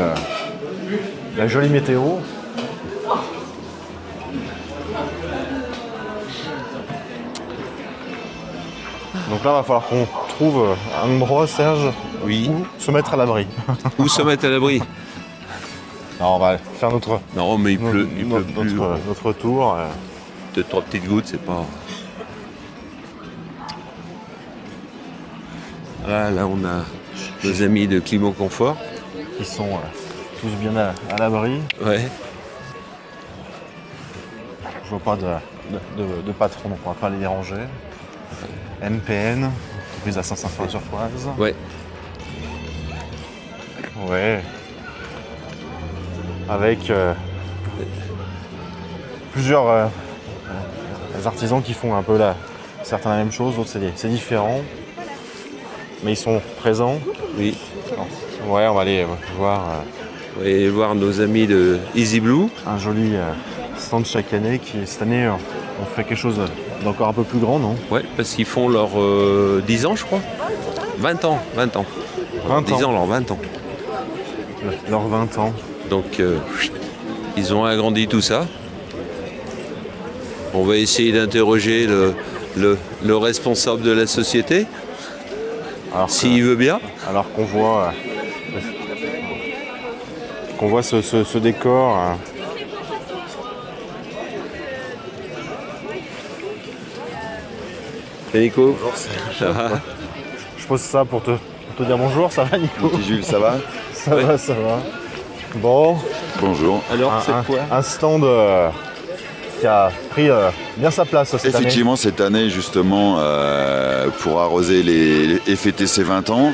la jolie météo. Donc là, il va falloir qu'on trouve un endroit, Serge, où se mettre à l'abri. Où se mettre à l'abri? Non, on va faire notre. Non, mais il pleut plus. Notre tour. Peut-être 3 petites gouttes, c'est pas. Là, on a nos amis de Climat Confort. Qui sont tous bien à l'abri. Ouais. Je vois pas de patron, donc on va pas les déranger. MPN, entreprise à Saint-Symphorien-sur-Foise. Ouais. Ouais. Avec plusieurs artisans qui font un peu certains la même chose, d'autres c'est différent. Mais ils sont présents. Oui. Ouais, on va aller voir. On va aller voir nos amis de Easy Blue. Un joli stand chaque année qui, cette année, on fait quelque chose d'encore un peu plus grand, non? Ouais, parce qu'ils font leurs 10 ans, je crois. 20 ans. 10 ans, leurs 20 ans. Leurs 20 ans. Donc, ils ont agrandi tout ça. On va essayer d'interroger le responsable de la société. S'il veut bien. Alors qu'on voit ce décor. Salut Nico. Bonjour, ça va. Je pose ça pour te dire bonjour, ça va Nico? Mon petit Jules, ça va? Ça va, ça va. Bon. Bonjour. Alors, cette fois un stand qui a pris bien sa place cette année. Effectivement, cette année, justement, pour arroser et fêter ses 20 ans,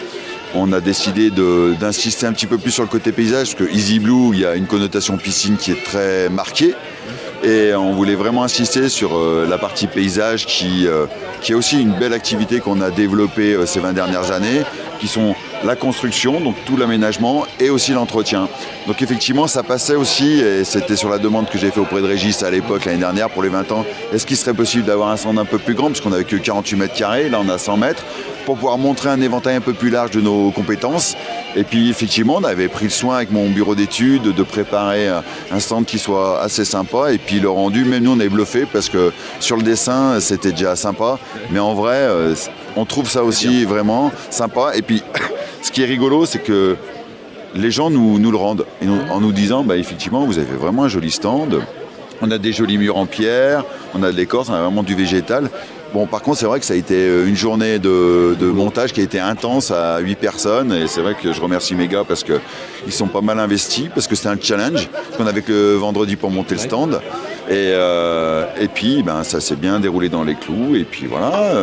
on a décidé d'insister un petit peu plus sur le côté paysage, parce que Easy Blue, il y a une connotation piscine qui est très marquée. Et on voulait vraiment insister sur la partie paysage qui est aussi une belle activité qu'on a développée ces 20 dernières années, qui sont la construction, donc tout l'aménagement, et aussi l'entretien. Donc effectivement, ça passait aussi, et c'était sur la demande que j'ai fait auprès de Régis à l'époque, l'année dernière, pour les 20 ans, est-ce qu'il serait possible d'avoir un stand un peu plus grand, parce qu'on n'avait que 48 mètres carrés, là on a 100 mètres, pour pouvoir montrer un éventail un peu plus large de nos compétences. Et puis effectivement, on avait pris le soin avec mon bureau d'études de préparer un stand qui soit assez sympa, et puis le rendu, même nous on est bluffé, parce que sur le dessin, c'était déjà sympa, mais en vrai, on trouve ça aussi vraiment sympa. Et puis, ce qui est rigolo, c'est que les gens nous le rendent en nous disant, bah, effectivement, vous avez vraiment un joli stand. On a des jolis murs en pierre, on a de l'écorce, on a vraiment du végétal. Bon, par contre, c'est vrai que ça a été une journée de montage qui a été intense à 8 personnes. Et c'est vrai que je remercie mes gars parce qu'ils sont pas mal investis, parce que c'était un challenge qu'on avait que vendredi pour monter le stand. Et puis, ben, ça s'est bien déroulé dans les clous. Et puis voilà,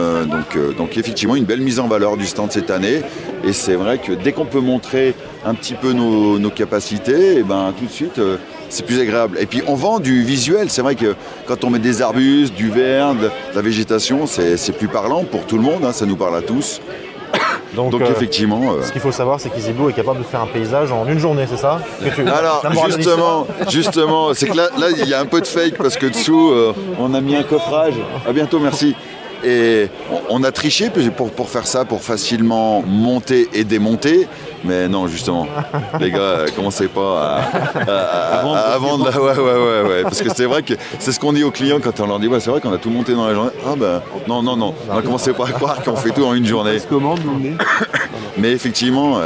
donc effectivement, une belle mise en valeur du stand cette année. Et c'est vrai que dès qu'on peut montrer un petit peu nos capacités, et ben, tout de suite, c'est plus agréable. Et puis on vend du visuel. C'est vrai que quand on met des arbustes, du vert, de la végétation, c'est plus parlant pour tout le monde, hein, ça nous parle à tous. Donc effectivement... Ce qu'il faut savoir, c'est qu'Easy Blue est capable de faire un paysage en une journée, c'est ça? Alors justement, c'est que là, il y a un peu de fake, parce que dessous, on a mis un coffrage. À bientôt, merci. Et on a triché pour faire ça, pour facilement monter et démonter. Mais non, justement, les gars, commencez pas à vendre. Ouais. Parce que c'est vrai que c'est ce qu'on dit aux clients quand on leur dit, ouais, c'est vrai qu'on a tout monté dans la journée. Ah ben, non. Ne commencez pas à croire qu'on fait tout en une journée. Mais effectivement,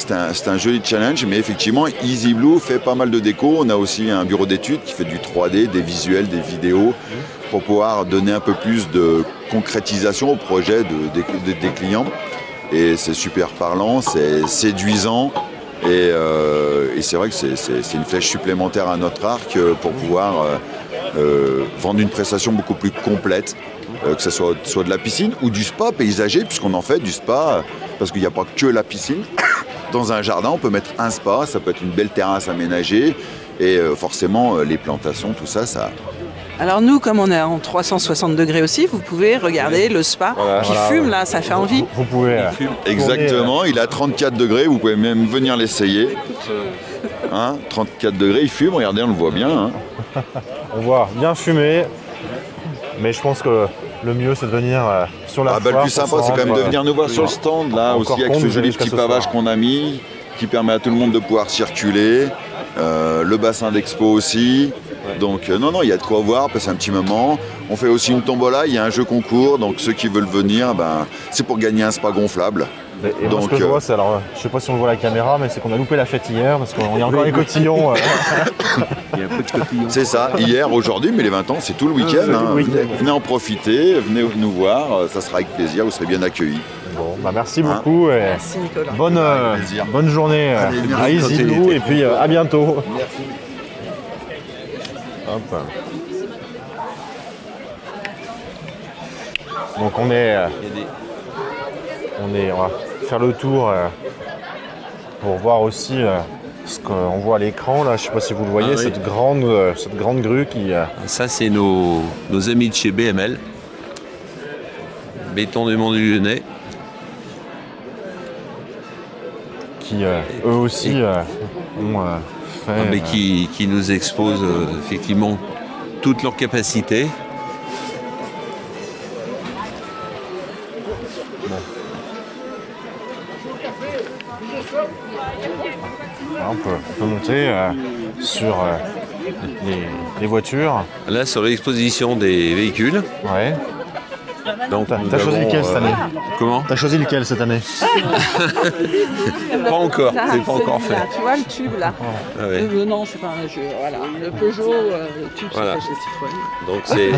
c'est un joli challenge. Mais effectivement, Easy Blue fait pas mal de déco. On a aussi un bureau d'études qui fait du 3D, des visuels, des vidéos, pour pouvoir donner un peu plus de concrétisation au projet des clients. Et c'est super parlant, c'est séduisant, et c'est vrai que c'est une flèche supplémentaire à notre arc pour pouvoir vendre une prestation beaucoup plus complète, que ce soit de la piscine ou du spa paysager, puisqu'on en fait du spa, parce qu'il n'y a pas que la piscine. Dans un jardin, on peut mettre un spa, ça peut être une belle terrasse aménagée, et forcément les plantations, tout ça, Alors nous, comme on est en 360 degrés aussi, vous pouvez regarder le spa qui fume là, ça fait envie. Vous pouvez. Exactement, il est à 34 degrés, vous pouvez même venir l'essayer. 34 degrés, il fume, regardez, on le voit bien. Hein. On voit bien fumer, mais je pense que le mieux c'est de venir sur la foire. Le plus sympa, c'est quand même de venir nous voir sur le stand, là aussi, avec ce joli petit pavage qu'on a mis, qui permet à tout le monde de pouvoir circuler. Le bassin d'expo aussi. Donc non, il y a de quoi voir, passer un petit moment. On fait aussi une tombola, il y a un jeu concours, donc ceux qui veulent venir, c'est pour gagner un spa gonflable. Et donc, ce que je vois, c'est alors, je sais pas si on le voit à la caméra, mais c'est qu'on a loupé la fête hier, parce qu'il y a encore les cotillons. Il y a un peu de cotillons. C'est ça, hier, aujourd'hui, mais les 20 ans, c'est tout le week-end. Venez en profiter, venez nous voir, ça sera avec plaisir, vous serez bien accueillis. Bon, merci beaucoup. Et merci Nicolas. Bonne journée à Easy Blue, et puis à bientôt. Merci. Hop. Donc on va faire le tour pour voir aussi ce qu'on voit à l'écran là. Je sais pas si vous le voyez, cette grande grue qui. Ça c'est nos amis de chez BML, Béton du Mont du Lyonnais, qui eux aussi ont fait. Qui nous exposent effectivement toutes leurs capacités. On peut monter sur les voitures. Là, sur l'exposition des véhicules. Ouais. Donc, t'as choisi lequel cette année? Comment? T'as choisi lequel cette année? Pas encore, c'est pas encore fait. Tu vois le tube là? Ah ouais. Non, c'est pas un jeu. Voilà, le Peugeot, le tube, Voilà. c'est fait chez Citroën. Donc c'est...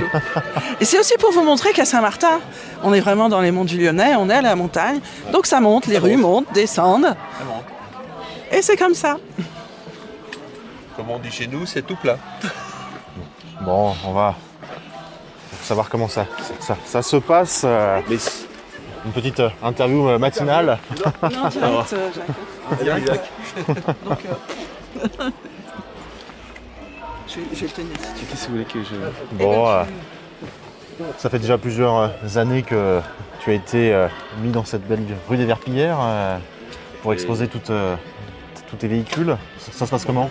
Et c'est aussi pour vous montrer qu'à Saint-Martin, on est vraiment dans les monts du Lyonnais, on est à la montagne. Donc ça monte, les rues montent, descendent. Et c'est comme ça. Comme on dit chez nous, c'est tout plat. Bon, on va savoir comment ça se passe. Une petite interview matinale. Non, direct, Jacques. Donc, je vais le tenir. Qu'est-ce que vous voulez que je... Bon, ça fait déjà plusieurs années que tu as été mis dans cette belle rue des Verpillières pour exposer tous tes véhicules. Ça se passe comment?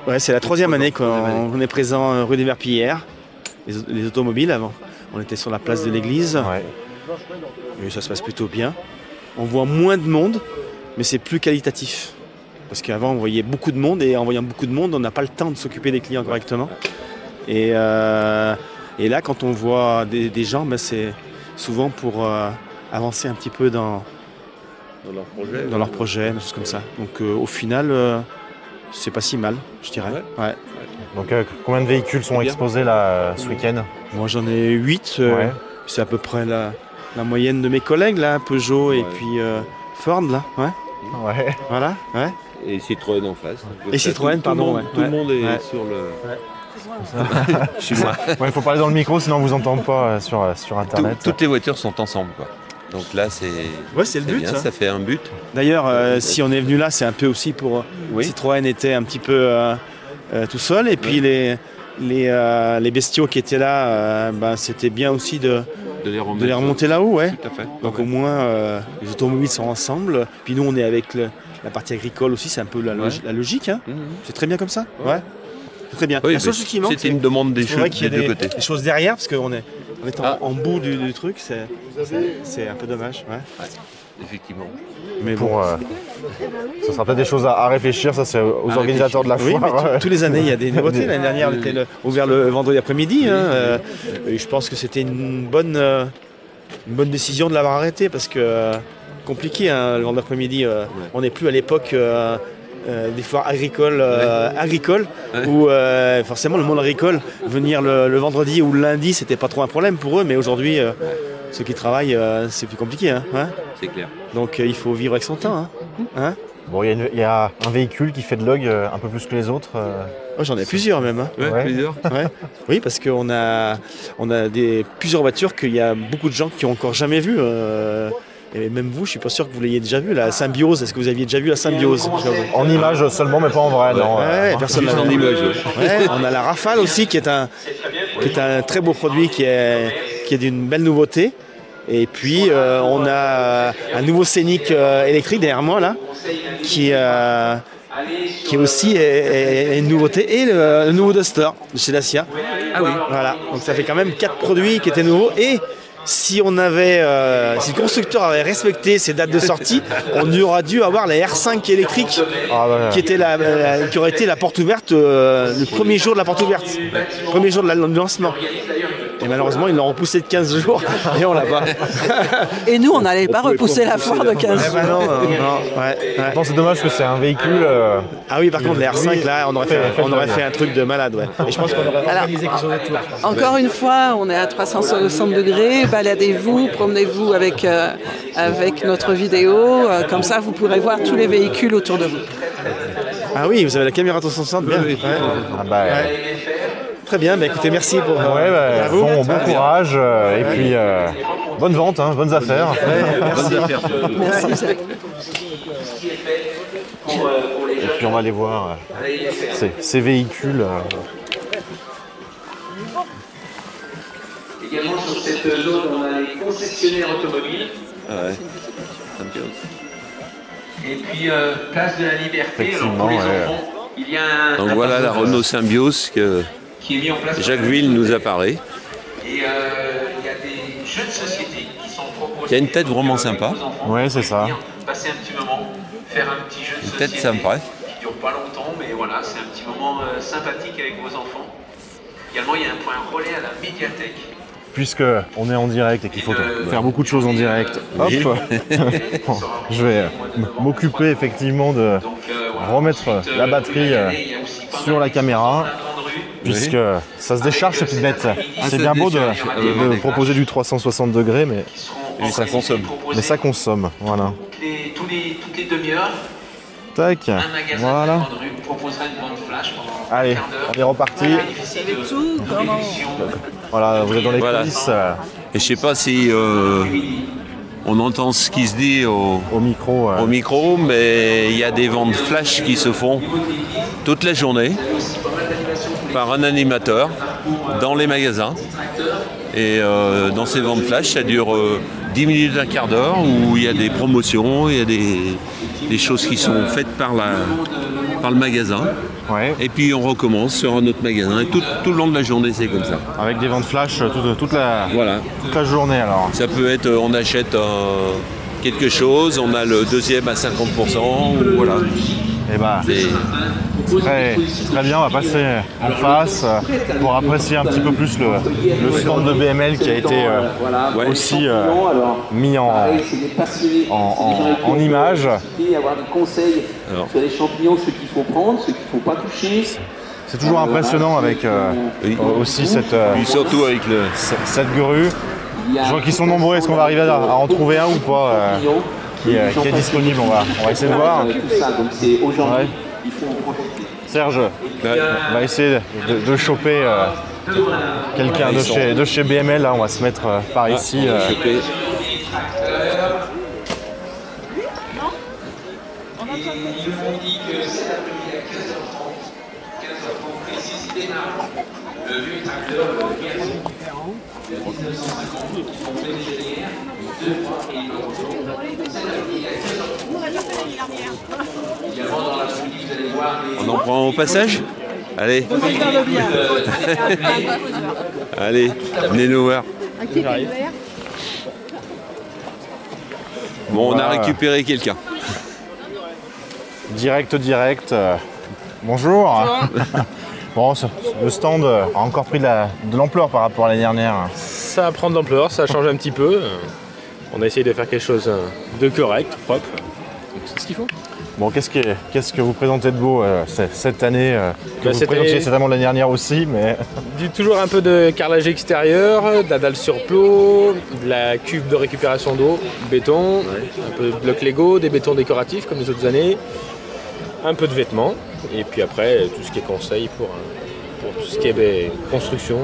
Ouais, c'est la 3e année qu'on est présent rue des Verpillières, les automobiles avant. On était sur la place de l'église. Et ça se passe plutôt bien. On voit moins de monde, mais c'est plus qualitatif. Parce qu'avant, on voyait beaucoup de monde, et en voyant beaucoup de monde, on n'a pas le temps de s'occuper des clients correctement. Et là, quand on voit des gens, c'est souvent pour avancer un petit peu dans leur projet, des choses comme ça. Donc au final, c'est pas si mal, je dirais. Ouais. Donc combien de véhicules sont exposés là ce week-end? Moi j'en ai 8, c'est à peu près la moyenne de mes collègues là, Peugeot et puis Ford là. Ouais. Voilà, ouais. Et Citroën en face. Et Citroën, pardon. Tout le monde est sur le... Excuse-moi. Il faut parler dans le micro, sinon on vous entend pas sur Internet. Toutes les voitures sont ensemble, quoi. Donc là, c'est le but. Bien, ça fait un but. D'ailleurs, si on est venu là, c'est un peu aussi pour... Citroën était un petit peu tout seul. Et puis les bestiaux qui étaient là, c'était bien aussi de les remonter là-haut. Ouais. Tout à fait. Donc au moins, les automobiles sont ensemble. Puis nous, on est avec la partie agricole aussi. C'est un peu la logique. Hein. C'est très bien comme ça. Ouais. C'est très bien. Oui, la seule chose qui manque, c'était une demande des deux côtés. Des choses derrière, parce qu'on est en bout du truc. C'est un peu dommage. Ouais. Effectivement. Mais bon, ça sera peut-être des choses à réfléchir, ça c'est aux organisateurs de la foire. Oui, tous les années il y a des nouveautés. L'année dernière on était ouvert le vendredi après-midi. Et je pense que c'était une bonne décision de l'avoir arrêté parce que compliqué le vendredi après-midi. On n'est plus à l'époque des foires agricoles où forcément le monde agricole venir le vendredi ou le lundi c'était pas trop un problème pour eux, mais aujourd'hui ceux qui travaillent c'est plus compliqué. Hein. C'est clair. Donc il faut vivre avec son temps. Hein. Bon, il y a un véhicule qui fait de log un peu plus que les autres. J'en ai plusieurs même. Hein. Plusieurs. Oui, parce qu'on a plusieurs voitures qu'il y a beaucoup de gens qui n'ont encore jamais vues. Et même vous, je suis pas sûr que vous l'ayez déjà vu, la Symbiose. Est-ce que vous aviez déjà vu la Symbiose? En image seulement, mais pas en vrai, non. Personne n'a en image. On a la Rafale aussi, qui est un très beau produit, qui est d'une belle nouveauté. Et puis on a un nouveau Scénic électrique derrière moi là, qui est aussi une nouveauté, et le nouveau Duster de chez Dacia. Ah oui. Voilà. Donc ça fait quand même 4 produits qui étaient nouveaux. Et si le constructeur avait respecté ses dates de sortie, on aurait dû avoir la R5 électrique qui aurait été la porte ouverte le premier jour de la porte ouverte, le premier jour de lancement. Et malheureusement, ils l'ont repoussé de 15 jours et on l'a pas. Et nous, on n'allait pas repousser la foire de 15 jours. Non, c'est dommage que c'est un véhicule. Ah oui, par contre, la R5, là, on aurait fait un truc de malade. Ouais. Et je pense qu'on aurait organisé quelque chose de tout. Encore une fois, on est à 360 degrés. Baladez-vous, promenez-vous avec notre vidéo. Comme ça, vous pourrez voir tous les véhicules autour de vous. Ah oui, vous avez la caméra 360, bien. Très bien, écoutez, merci pour bon courage et puis bonne vente, bonnes affaires. Merci. Et puis on va aller voir ces véhicules. Également sur cette zone, on a les concessionnaires automobiles. Et puis place de la Liberté, alors pour les enfants, il y a un... Donc voilà la Renault Symbiose qui est mis en place. Jacques Ville nous apparaît. Et il y a des jeux de société qui sont proposés. Il y a une tête vraiment sympa. Oui, c'est ça. Passer un petit moment, faire un petit jeu de société. Une tête sympa. Qui dure pas longtemps, mais voilà, c'est un petit moment sympathique avec vos enfants. Également, il y a un point relais à la médiathèque. puisque on est en direct et qu'il faut faire beaucoup de choses en direct, hop, je vais m'occuper effectivement de remettre la batterie sur la caméra, puisque ça se décharge cette bête. C'est bien beau de proposer du 360 degrés, mais ça consomme. Mais ça consomme, voilà. Toutes les demi-heures, tac, voilà. Allez, on est reparti. Voilà, vous êtes dans les coulisses. Et je sais pas si on entend ce qui se dit au micro, mais il y a des ventes flash qui se font toute la journée par un animateur dans les magasins. Et dans ces ventes flash, ça dure 10 minutes, un quart d'heure, où il y a des promotions, il y a des choses qui sont faites par le magasin. Ouais. Et puis on recommence sur un autre magasin. Et tout le long de la journée, c'est comme ça. Avec des ventes flash toute la journée alors. Ça peut être, on achète quelque chose, on a le deuxième à 50%, voilà. Et bah, très bien, on va passer en face pour apprécier un petit peu plus le stand de BML qui a été aussi mis en image. Avoir des conseils sur les champignons, ce qu'il faut prendre, ce qu'il ne faut pas toucher. C'est toujours impressionnant avec aussi surtout avec cette grue. Je vois qu'ils sont nombreux, est-ce qu'on va arriver à en trouver un ou pas qui est disponible, on va essayer de voir. Ouais. Serge, on va essayer de choper quelqu'un de chez BML, là, on va se mettre par ici. Ils m'ont dit que c'est appelé à 15h30. 15h30 précis, il démarre. Le vieux tracteur, le gazon de 1950 qui font déjà hier, 2 fois et c'est appelé à 15h30. Également dans la folie, vous allez voir les... On en prend au passage ? Allez. Allez, venez nous voir. Bon, on a récupéré quelqu'un. Direct. Bonjour. Bon, le stand a encore pris de l'ampleur par rapport à l'année dernière. Ça prend de l'ampleur, ça a changé un petit peu. On a essayé de faire quelque chose de correct, propre. C'est ce qu'il faut. Bon, qu'est-ce que vous présentez de beau cette année que vous présentiez certainement l'année dernière aussi, mais... Toujours un peu de carrelage extérieur, de la dalle sur plot, de la cuve de récupération d'eau, béton, un peu de bloc Lego, des bétons décoratifs comme les autres années, un peu de vêtements, et puis après tout ce qui est conseil pour tout ce qui est construction,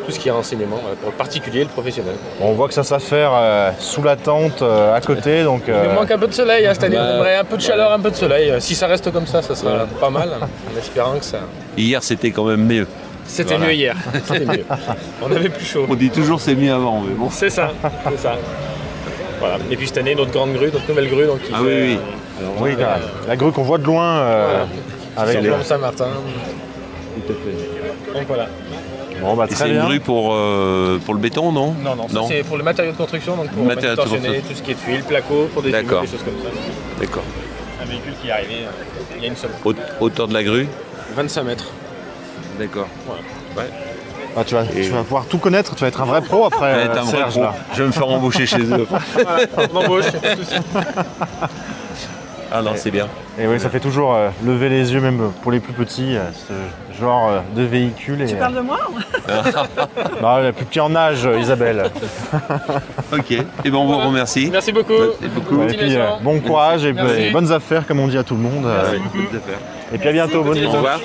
tout ce qui est renseignement pour le particulier et le professionnel. On voit que ça va faire sous la tente à côté. Donc, il manque un peu de soleil, c'est-à-dire on aimerait un peu de chaleur, un peu de soleil. Si ça reste comme ça sera pas mal, en espérant que ça... Hier c'était quand même mieux. C'était mieux hier, c'était mieux. On avait plus chaud. On dit toujours c'est mieux avant, mais bon. C'est ça. Voilà. Et puis cette année, notre grande grue, notre nouvelle grue. Donc, oui. Alors, la grue qu'on voit de loin avec les... Saint-Martin. Tout à fait. Donc voilà. Bon, bah, c'est une grue pour le béton, non? Non, c'est pour le matériau de construction, donc pour manutentionner tout ce qui est tuiles, placo, pour des tuiles, des choses comme ça. D'accord. Un véhicule qui est arrivé il y a une seule. Hauteur de la grue? 25 mètres. D'accord. Ouais. Ah, tu vas pouvoir tout connaître, tu vas être un vrai pro après. Serge, là. Je vais me faire embaucher chez eux. On embauche. Ah non, c'est bien. Et oui, ça fait toujours lever les yeux, même pour les plus petits, ce genre de véhicule. Tu parles de moi? Non, la plus petite en âge, Isabelle. Ok, et ben on vous remercie. Merci beaucoup. Et puis bon courage et bonnes affaires, comme on dit à tout le monde. Bonnes affaires. Et puis à bientôt, bonne journée. Au revoir.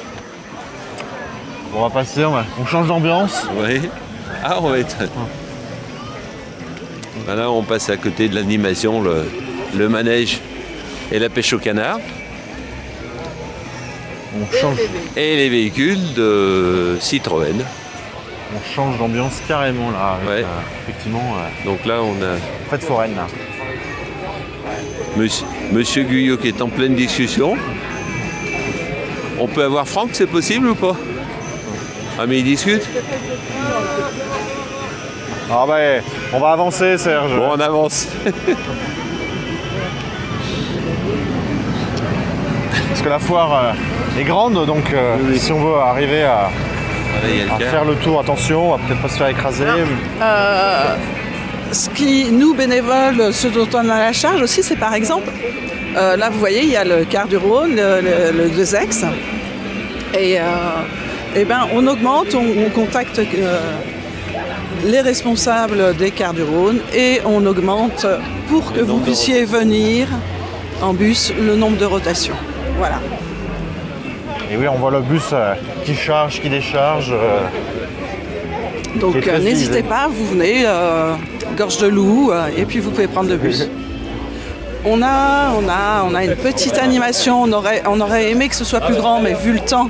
On va passer, on change d'ambiance. Oui. Ah, on va être... Là, on passe à côté de l'animation, le manège et la pêche au canard. On change. Et les véhicules de Citroën. On change d'ambiance carrément là. Avec, effectivement. Donc là, on a... Fête foraine là. Monsieur Guyot qui est en pleine discussion. On peut avoir Franck, c'est possible ou pas? Ah mais il discute. Ah bah on va avancer Serge. Bon on avance. Parce que la foire est grande, donc si on veut arriver Voilà, il y a le cas. Faire le tour, attention, on va peut-être pas se faire écraser. Ce qui, nous bénévoles, ce dont on a la charge aussi, c'est par exemple, là vous voyez, il y a le quart du Rhône, le 2X, et ben, on augmente, on contacte les responsables des quarts du Rhône et on augmente pour que vous puissiez venir en bus le nombre de rotations. Voilà. Et oui, on voit le bus qui charge, qui décharge. Donc n'hésitez pas, vous venez, Gorge de Loup, et puis vous pouvez prendre le bus. On a une petite animation, on aurait aimé que ce soit plus grand, mais vu le temps,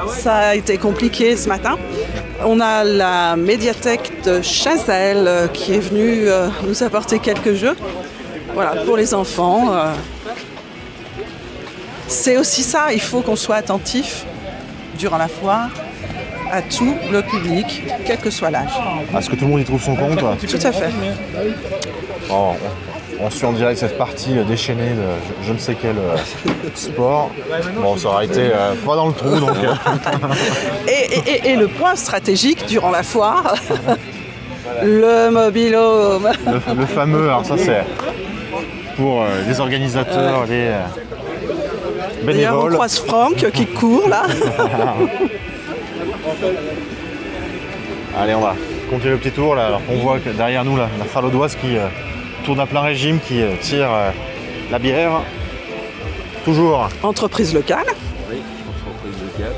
ça a été compliqué ce matin. On a la médiathèque de Chazelles qui est venue nous apporter quelques jeux. Voilà, pour les enfants. C'est aussi ça, il faut qu'on soit attentif durant la foire à tout le public, quel que soit l'âge. Est-ce que tout le monde y trouve son compte? Tout à fait. Bon, on suit en direct cette partie déchaînée de je ne sais quel sport. Bon, ça aurait été pas dans le trou, donc... Et le point stratégique durant la foire, le mobil-home. Le fameux, alors ça c'est pour les organisateurs, les bénévoles. D'ailleurs, on croise Franck qui court là. Allez, on va continuer le petit tour là. Alors, on voit que derrière nous la Farlodoise qui tourne à plein régime, qui tire la bière. Toujours. Entreprise locale. Oui, entreprise locale.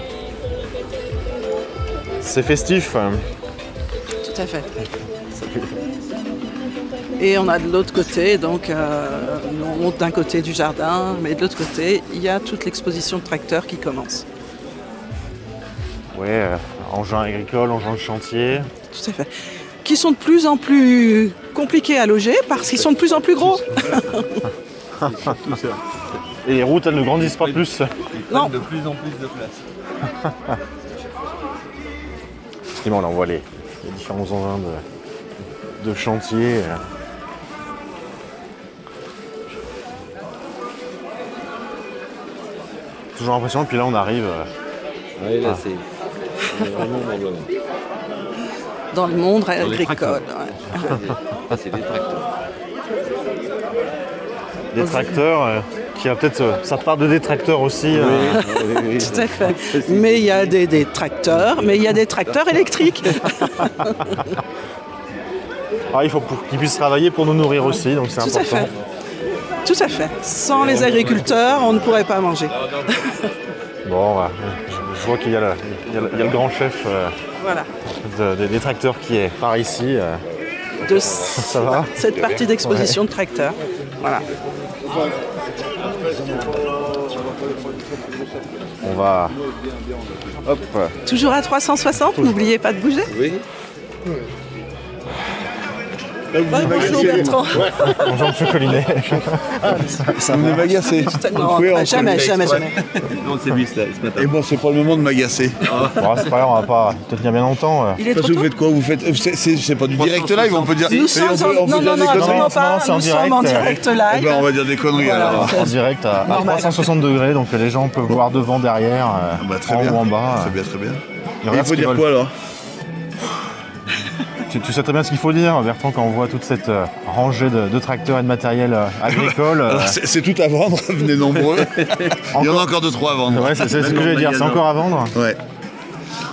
C'est festif. Tout à fait. Et on a de l'autre côté, donc on monte d'un côté du jardin, mais de l'autre côté, il y a toute l'exposition de tracteurs qui commence. Oui, engins agricoles, engins de chantier. Tout à fait. Qui sont de plus en plus compliqués à loger parce qu'ils sont de plus en plus gros. Et les routes, elles ne grandissent pas plus. Non. De plus en plus de place. Effectivement, là on voit les différents engins de chantier. Toujours impressionnant, puis là on arrive. Oui, là c'est vraiment dans le monde agricole. Ouais. C'est des tracteurs. Des tracteurs qui a peut-être sa part de détracteurs aussi. Oui. Tout à fait. Mais il y a des tracteurs, mais il y a des tracteurs électriques. Il faut qu'ils puissent travailler pour nous nourrir aussi, donc c'est important. Tout à fait. Tout à fait. Sans les agriculteurs, on ne pourrait pas manger. Bon, je vois qu'il y a le grand chef voilà. des tracteurs qui est par ici. De ça va cette partie d'exposition de tracteurs. Voilà. On va... Hop. Toujours à 360, n'oubliez pas de bouger. Oui. Bonjour Bertrand. Bonjour Monsieur Collinet. Ça me m'agacer. Non, jamais. Non, c'est lui ce matin. Et moi, c'est pas le moment de m'agacer. Bon, c'est pas grave, on va pas te tenir bien longtemps. Il est parce trop que vous faites quoi? Vous faites, c'est pas du direct live, on peut dire. Nous sommes non, absolument pas. C'est en Nous direct. sommes en direct live. Eh ben, on va dire des conneries alors. En direct à 360 degrés, donc les gens peuvent voir devant, derrière, très en bien. haut, en bas. Très bien. Il faut dire quoi alors? Tu sais très bien ce qu'il faut dire, Bertrand, quand on voit toute cette rangée de tracteurs et de matériel agricole. C'est tout à vendre, venez nombreux. Il y en a encore 2-3 à vendre. Ouais, c'est ce que je vais dire, c'est encore à vendre. Ouais.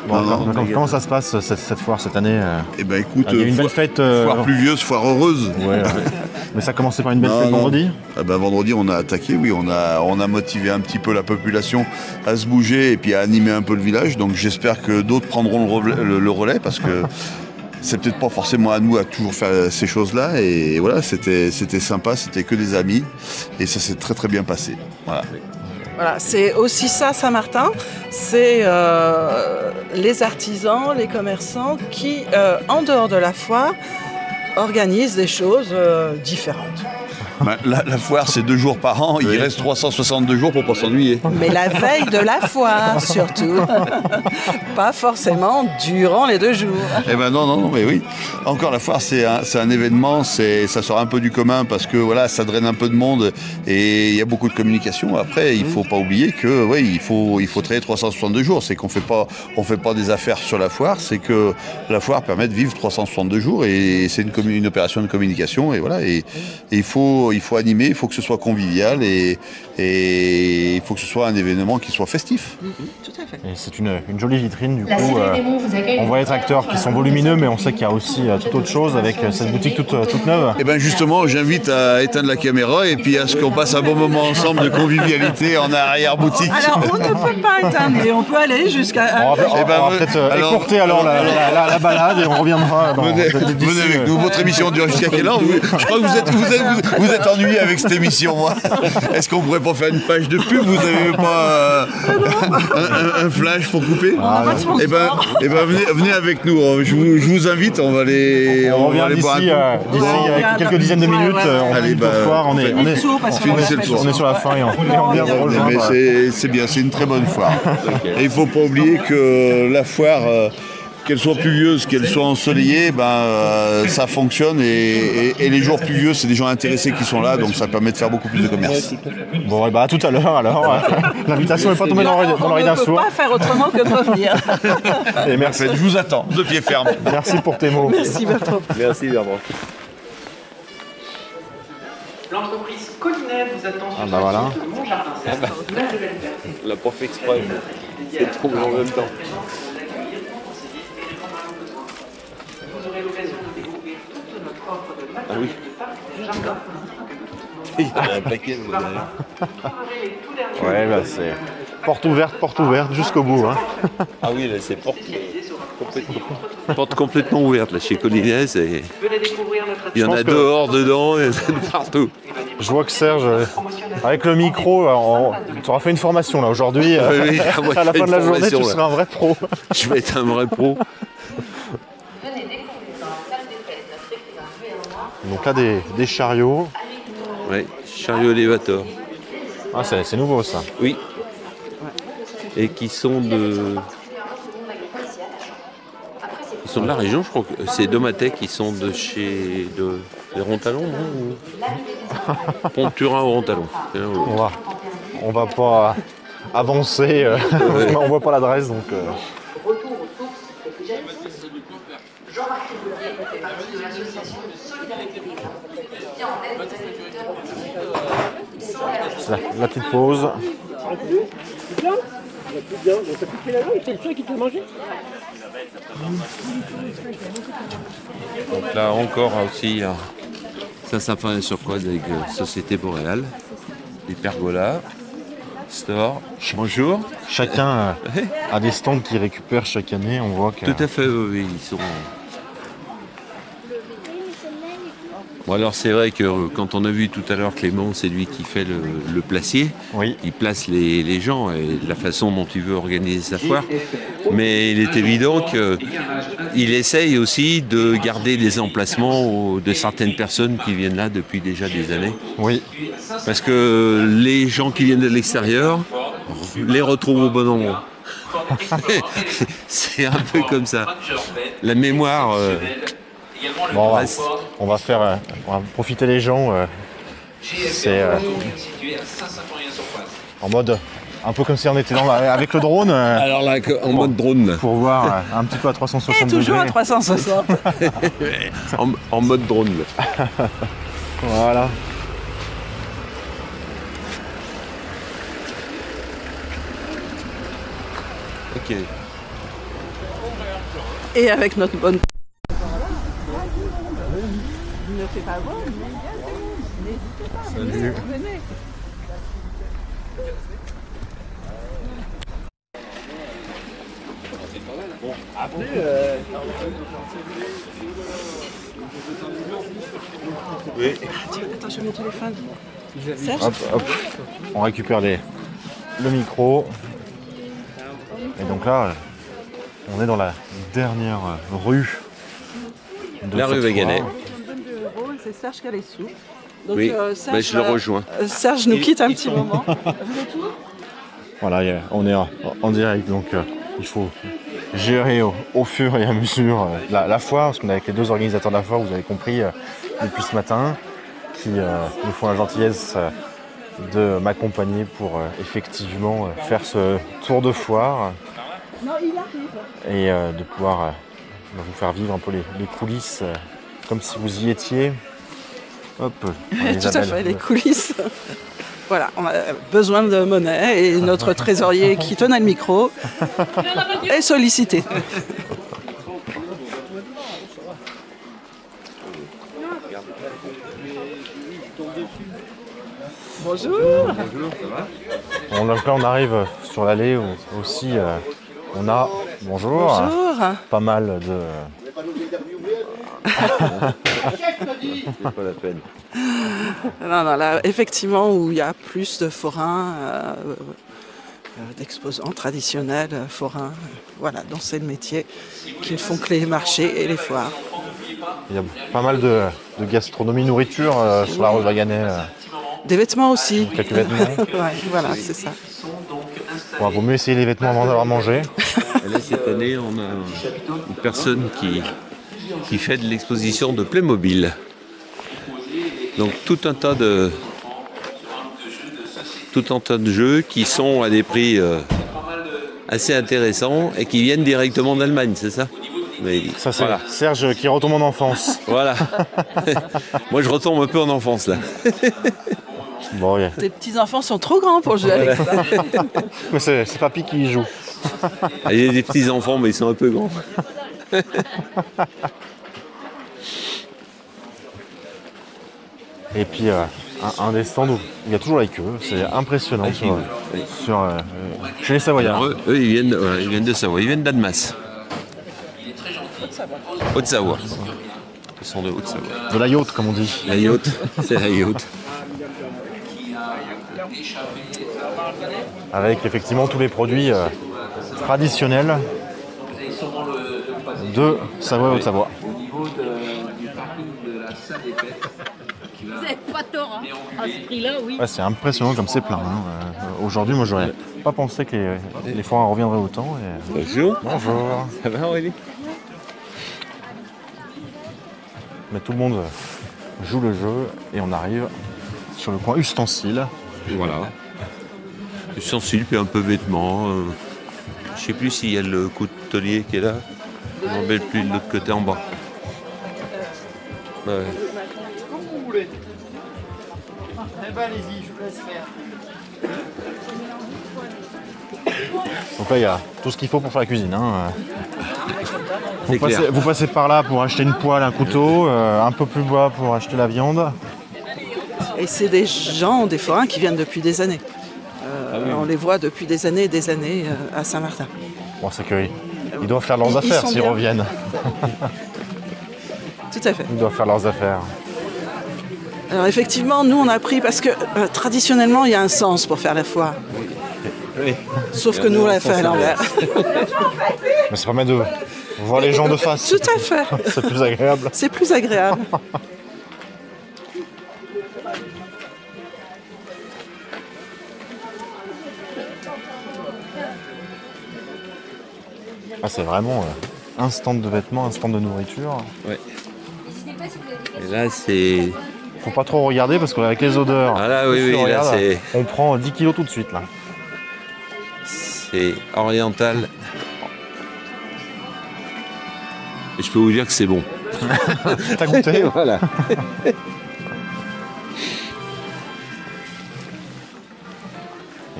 Bon, comment ça se passe cette foire cette année? Eh ben écoute, il y a une belle fête. Foire pluvieuse, foire heureuse. Ouais. Mais ça a commencé par une belle fête vendredi. Ah ben, vendredi, on a attaqué, oui, on a motivé un petit peu la population à se bouger et puis à animer un peu le village. Donc j'espère que d'autres prendront le relais parce que c'est peut-être pas forcément à nous à toujours faire ces choses-là. Et voilà, c'était sympa, c'était que des amis et ça s'est très très bien passé. Voilà. Voilà, c'est aussi ça Saint-Martin, c'est les artisans, les commerçants qui, en dehors de la foire, organisent des choses différentes. La foire, c'est 2 jours par an. Il reste 362 jours pour pas s'ennuyer. Mais la veille de la foire, surtout. Pas forcément durant les 2 jours. Eh ben non, mais oui. Encore, la foire, c'est un événement. Ça sort un peu du commun parce que voilà, ça draine un peu de monde et il y a beaucoup de communication. Après, il faut pas oublier que il faut travailler 362 jours. C'est qu'on fait pas des affaires sur la foire. C'est que la foire permet de vivre 362 jours et c'est une opération de communication. Et voilà. Et il faut animer. Il faut que ce soit convivial et il faut que ce soit un événement qui soit festif. Tout à fait. Et c'est une jolie vitrine du coup. On voit les tracteurs qui sont volumineux, mais on sait qu'il y a aussi toute autre chose avec cette boutique toute neuve. Et bien justement, j'invite à éteindre la caméra et puis à ce qu'on passe un bon moment ensemble de convivialité en arrière-boutique. Alors on ne peut pas éteindre, mais on peut aller jusqu'à... On va peut-être écourter alors la balade et on reviendra dans venez avec nous. Votre émission dure jusqu'à quelle heure? Je crois que vous êtes ennuyé avec cette émission, moi. Est-ce qu'on pourrait pas faire une page de pub? Vous n'avez pas un flash pour couper? Eh ben venez avec nous. Je vous invite. On va aller boire un coup. D'ici quelques dizaines de minutes. On est sur la fin et on vient de rejoindre. Mais c'est bien, c'est une très bonne foire. Et il ne faut pas oublier que la foire, qu'elle soit pluvieuse, qu'elle soit ensoleillée, ça fonctionne et les jours pluvieux, c'est des gens intéressés qui sont là, donc ça permet de faire beaucoup plus de commerce. Bon, et à tout à l'heure alors. L'invitation n'est pas tombée dans l'oreille d'un sourd. On ne peut pas faire autrement que de revenir. Et merci. Je vous attends, de pied ferme. Merci pour tes mots. Merci Bertrand. Merci Bertrand. L'entreprise Collinet vous attend sur voilà. le site de Montjardin. C'est extraordinaire de la liberté. La prof exprès, c'est trop en même temps. Vous aurez l'occasion de découvrir toute notre offre de Ah oui. jardin. Il y a un paquet, vous Ouais, c'est porte ouverte jusqu'au bout. Hein. Ah oui, là c'est porte complètement ouverte là chez Collinet. Il y en a dehors, dedans, et partout. Je vois que Serge, avec le micro, tu auras fait une formation là aujourd'hui. Oui, à la fin de la journée, tu seras un vrai pro. Je vais être un vrai pro. Donc là, des chariots. Oui, chariot élévateur. Ah, c'est nouveau ça. Oui. Et qui sont de la région, je crois que c'est Domatec, qui sont de chez des Rontalons, non? Pontturin au Rontalon. On va pas avancer, on voit pas l'adresse donc. Retour aux sources. Jean-Marc Riboulay fait partie de l'association de solidarité des gens qui vient en aide aux agriculteurs. La petite pause. Donc là encore aussi, ça fait sur quoi avec Société Boréale, des pergolas, store. Bonjour. Chacun a des stands qui récupèrent chaque année, on voit que... Tout à fait, oui, ils sont... Bon alors c'est vrai que quand on a vu tout à l'heure Clément, c'est lui qui fait le placier, il place les gens et la façon dont il veut organiser sa foire, mais il est évident qu'il essaye aussi de garder les emplacements de certaines personnes qui viennent là depuis déjà des années. Oui. Parce que les gens qui viennent de l'extérieur les retrouvent au bon endroit. C'est un peu comme ça. La mémoire... Bon, on va profiter les gens. C'est en mode un peu comme si on était avec le drone. Alors là, en mode drone. Là. Pour voir un petit peu à 360 degrés. Toujours à 360. en mode drone. Là. Voilà. Ok. Et avec notre bonne... Ne fais pas voir, n'hésitez pas. Salut. Venez. Bon, après, oui. Attends, je mets mon téléphone. Serge ? Hop. On récupère le micro. Et donc là, on est dans la dernière rue de la rue Véganet. C'est Serge qui a les sous. Donc, oui, Serge, je le rejoins. Serge nous quitte un petit moment. Voilà, on est en direct, donc il faut gérer au fur et à mesure la foire, parce qu'on est avec les 2 organisateurs de la foire, vous avez compris, depuis ce matin, qui nous font la gentillesse de m'accompagner pour effectivement faire ce tour de foire et de pouvoir vous faire vivre un peu les coulisses comme si vous y étiez. Hop, tout à fait, les coulisses. Voilà, on a besoin de monnaie et notre trésorier qui tenait le micro est sollicité. Bonjour. Bonjour, ça va? Bon, donc là on arrive sur l'allée où aussi on a bonjour. Pas mal de. C'est pas la peine. Non, là, effectivement, où il y a plus de forains, d'exposants traditionnels, forains, voilà, dont c'est le métier, qui ne font que les marchés et les foires. Il y a pas mal de gastronomie, nourriture sur la rue Vaganais. Des vêtements aussi. Quelques vêtements. Ouais, voilà, c'est ça. Bon, vaut mieux essayer les vêtements avant d'avoir mangé. Et là, cette année, on a une personne qui fait de l'exposition de Playmobil. Donc tout un tas de jeux qui sont à des prix assez intéressants et qui viennent directement d'Allemagne, c'est ça? Mais, ça c'est voilà. Serge qui retombe en enfance. Voilà. Moi je retombe un peu en enfance là. Bon, yeah. Tes petits-enfants sont trop grands pour jouer avec ça. Mais c'est papy qui y joue. Il y a des petits-enfants mais ils sont un peu grands. Et puis un des stands où il y a toujours la queue, c'est impressionnant chez les Savoyards. Alors, eux ils viennent de Savoie, ils viennent d'Annemasse. Haute-Savoie. Ils sont de Haute-Savoie. De la yacht comme on dit. La yacht, c'est la yacht. Avec effectivement tous les produits traditionnels de Savoie et Haute-Savoie. Vous n'avez pas tort, hein. À ce prix-là, oui. Ouais, c'est impressionnant comme c'est plein. Hein. Aujourd'hui, moi, j'aurais pas pensé que les forains reviendraient autant. Et... Bonjour. Bonjour. Ça va, Aurélie? Mais tout le monde joue le jeu et on arrive sur le coin ustensile. Voilà. Ustensile, puis un peu vêtements. Je sais plus s'il y a le coutelier qui est là. Je ne me rappelle plus de l'autre côté en bas. Ouais. Comme vous voulez. Eh ben allez-y, je vous laisse faire. Donc là, il y a tout ce qu'il faut pour faire la cuisine. Hein. Vous passez par là pour acheter une poêle, un couteau, un peu plus bas pour acheter la viande. Et c'est des gens, des forains qui viennent depuis des années. On les voit depuis des années et des années à Saint-Martin. Bon, c'est qu'ils doivent faire leurs affaires s'ils reviennent. Tout à fait. Ils doivent faire leurs affaires. Alors effectivement, nous on a pris parce que traditionnellement il y a un sens pour faire la foire. Oui. Sauf que nous on l'a fait à l'envers. Mais ça permet de voir les gens de face. Tout à fait. C'est plus agréable. C'est plus agréable. Ah, c'est vraiment un stand de vêtements, un stand de nourriture. Ouais. Et là, c'est... Faut pas trop regarder parce qu'avec les odeurs, ah là, oui, là, c'est... on prend 10 kilos tout de suite. Là. C'est oriental. Et je peux vous dire que c'est bon. T'as goûté? Voilà. Et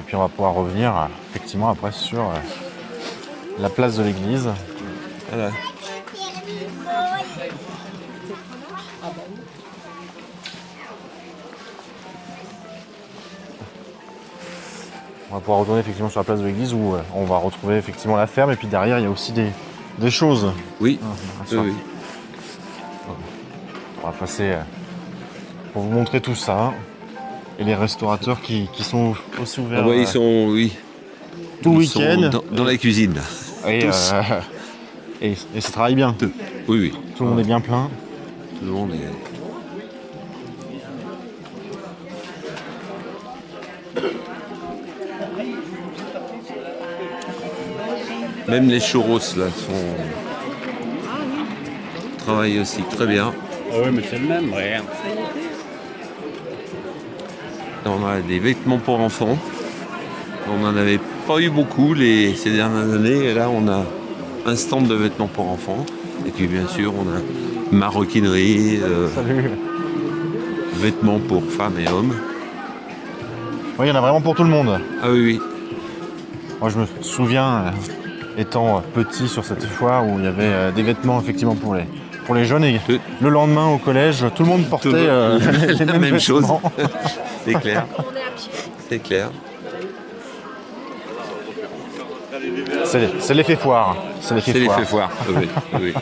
puis on va pouvoir revenir effectivement après sur la place de l'église. Voilà. On va pouvoir retourner effectivement sur la place de l'église où on va retrouver effectivement la ferme et puis derrière il y a aussi des choses. Oui. Oui. On va passer pour vous montrer tout ça. Et les restaurateurs qui sont aussi ouverts. Ah bah, ils sont, oui. Tout le week-end. Dans la cuisine. Et ça travaille bien. Oui. Tout le monde est bien plein. Tout le monde est... Même les churros là travaillent aussi très bien. Ah oui, mais c'est le même, rien. On a des vêtements pour enfants. On n'en avait pas eu beaucoup ces dernières années. Et là, on a un stand de vêtements pour enfants. Et puis, bien sûr, on a maroquinerie, vêtements pour femmes et hommes. Oui, il y en a vraiment pour tout le monde. Ah oui, oui. Moi, je me souviens, étant petit sur cette foire, où il y avait des vêtements effectivement pour les jeunes. Et le lendemain au collège, tout le monde portait la même chose. C'est clair. C'est clair. C'est l'effet foire. C'est l'effet foire. Oui, oui.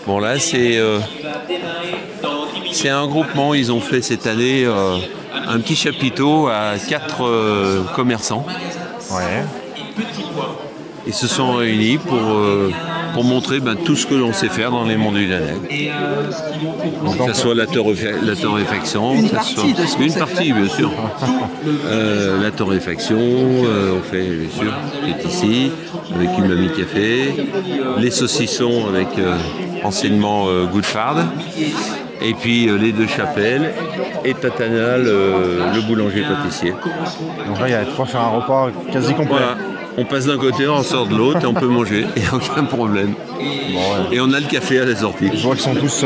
Bon là c'est un groupement, ils ont fait cette année un petit chapiteau à 4 commerçants. Ouais. Ils se sont réunis pour montrer tout ce que l'on sait faire dans les monts du Lyonnais. Donc, que ce soit la torréfaction, une partie de ce qu'on sait partie faire. Bien sûr. La torréfaction, on fait bien sûr, qui est ici, avec une mamie café, les saucissons avec anciennement Goudfard, et puis les 2 chapelles, et Tatana, le boulanger-pâtissier. Donc là, il y a de quoi faire un repas quasi complet. Voilà. On passe d'un côté, on sort de l'autre et on peut manger, il n'y a aucun problème. Bon, ouais. Et on a le café à la sortie. Je vois qu'ils sont tous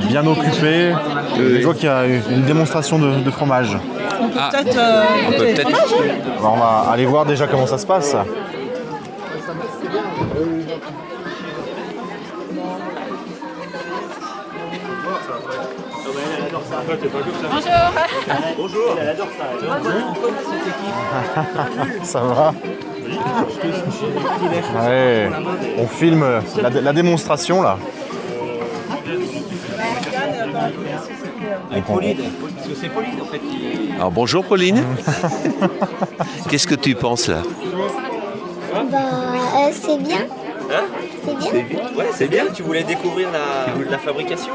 bien occupés. Je vois qu'il y a une démonstration de fromage. On peut peut-être Alors, on va aller voir déjà comment ça se passe. Bonjour. Elle adore ça. Ça va. Ouais. On filme la démonstration là. Pauline, parce que c'est Pauline en fait. Alors bonjour Pauline. Qu'est-ce que tu penses là? C'est bien. Hein? C'est bien. Ouais, c'est bien. Tu voulais découvrir la fabrication?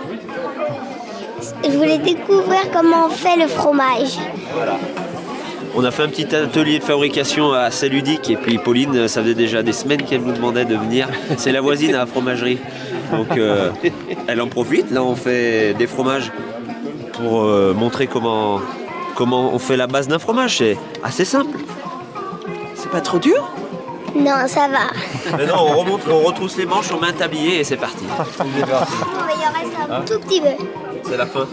Je voulais découvrir comment on fait le fromage. Voilà. On a fait un petit atelier de fabrication assez ludique et puis Pauline, ça faisait déjà des semaines qu'elle nous demandait de venir. C'est la voisine à la fromagerie. Donc elle en profite. Là on fait des fromages pour montrer comment on fait la base d'un fromage. C'est assez simple. C'est pas trop dur? Non, ça va. Mais non, on retrousse les manches, on met un tablier et c'est parti. Il en reste un tout petit peu. C'est la fin.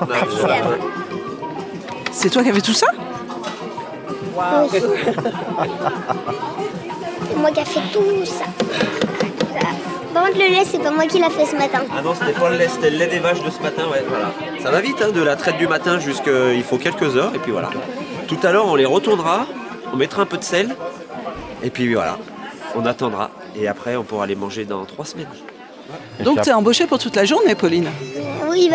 C'est la fin. C'est toi qui as fait tout ça? Oui. C'est moi qui ai fait tout ça. Par contre, le lait, c'est pas moi qui l'a fait ce matin. Ah non, c'était pas le lait, c'était le lait des vaches de ce matin, ouais, voilà. Ça va vite, hein, de la traite du matin jusqu'à... Il faut quelques heures, et puis voilà. Tout à l'heure, on les retournera, on mettra un peu de sel, et puis voilà, on attendra. Et après, on pourra les manger dans 3 semaines. Donc, tu es embauchée pour toute la journée, Pauline? Oui,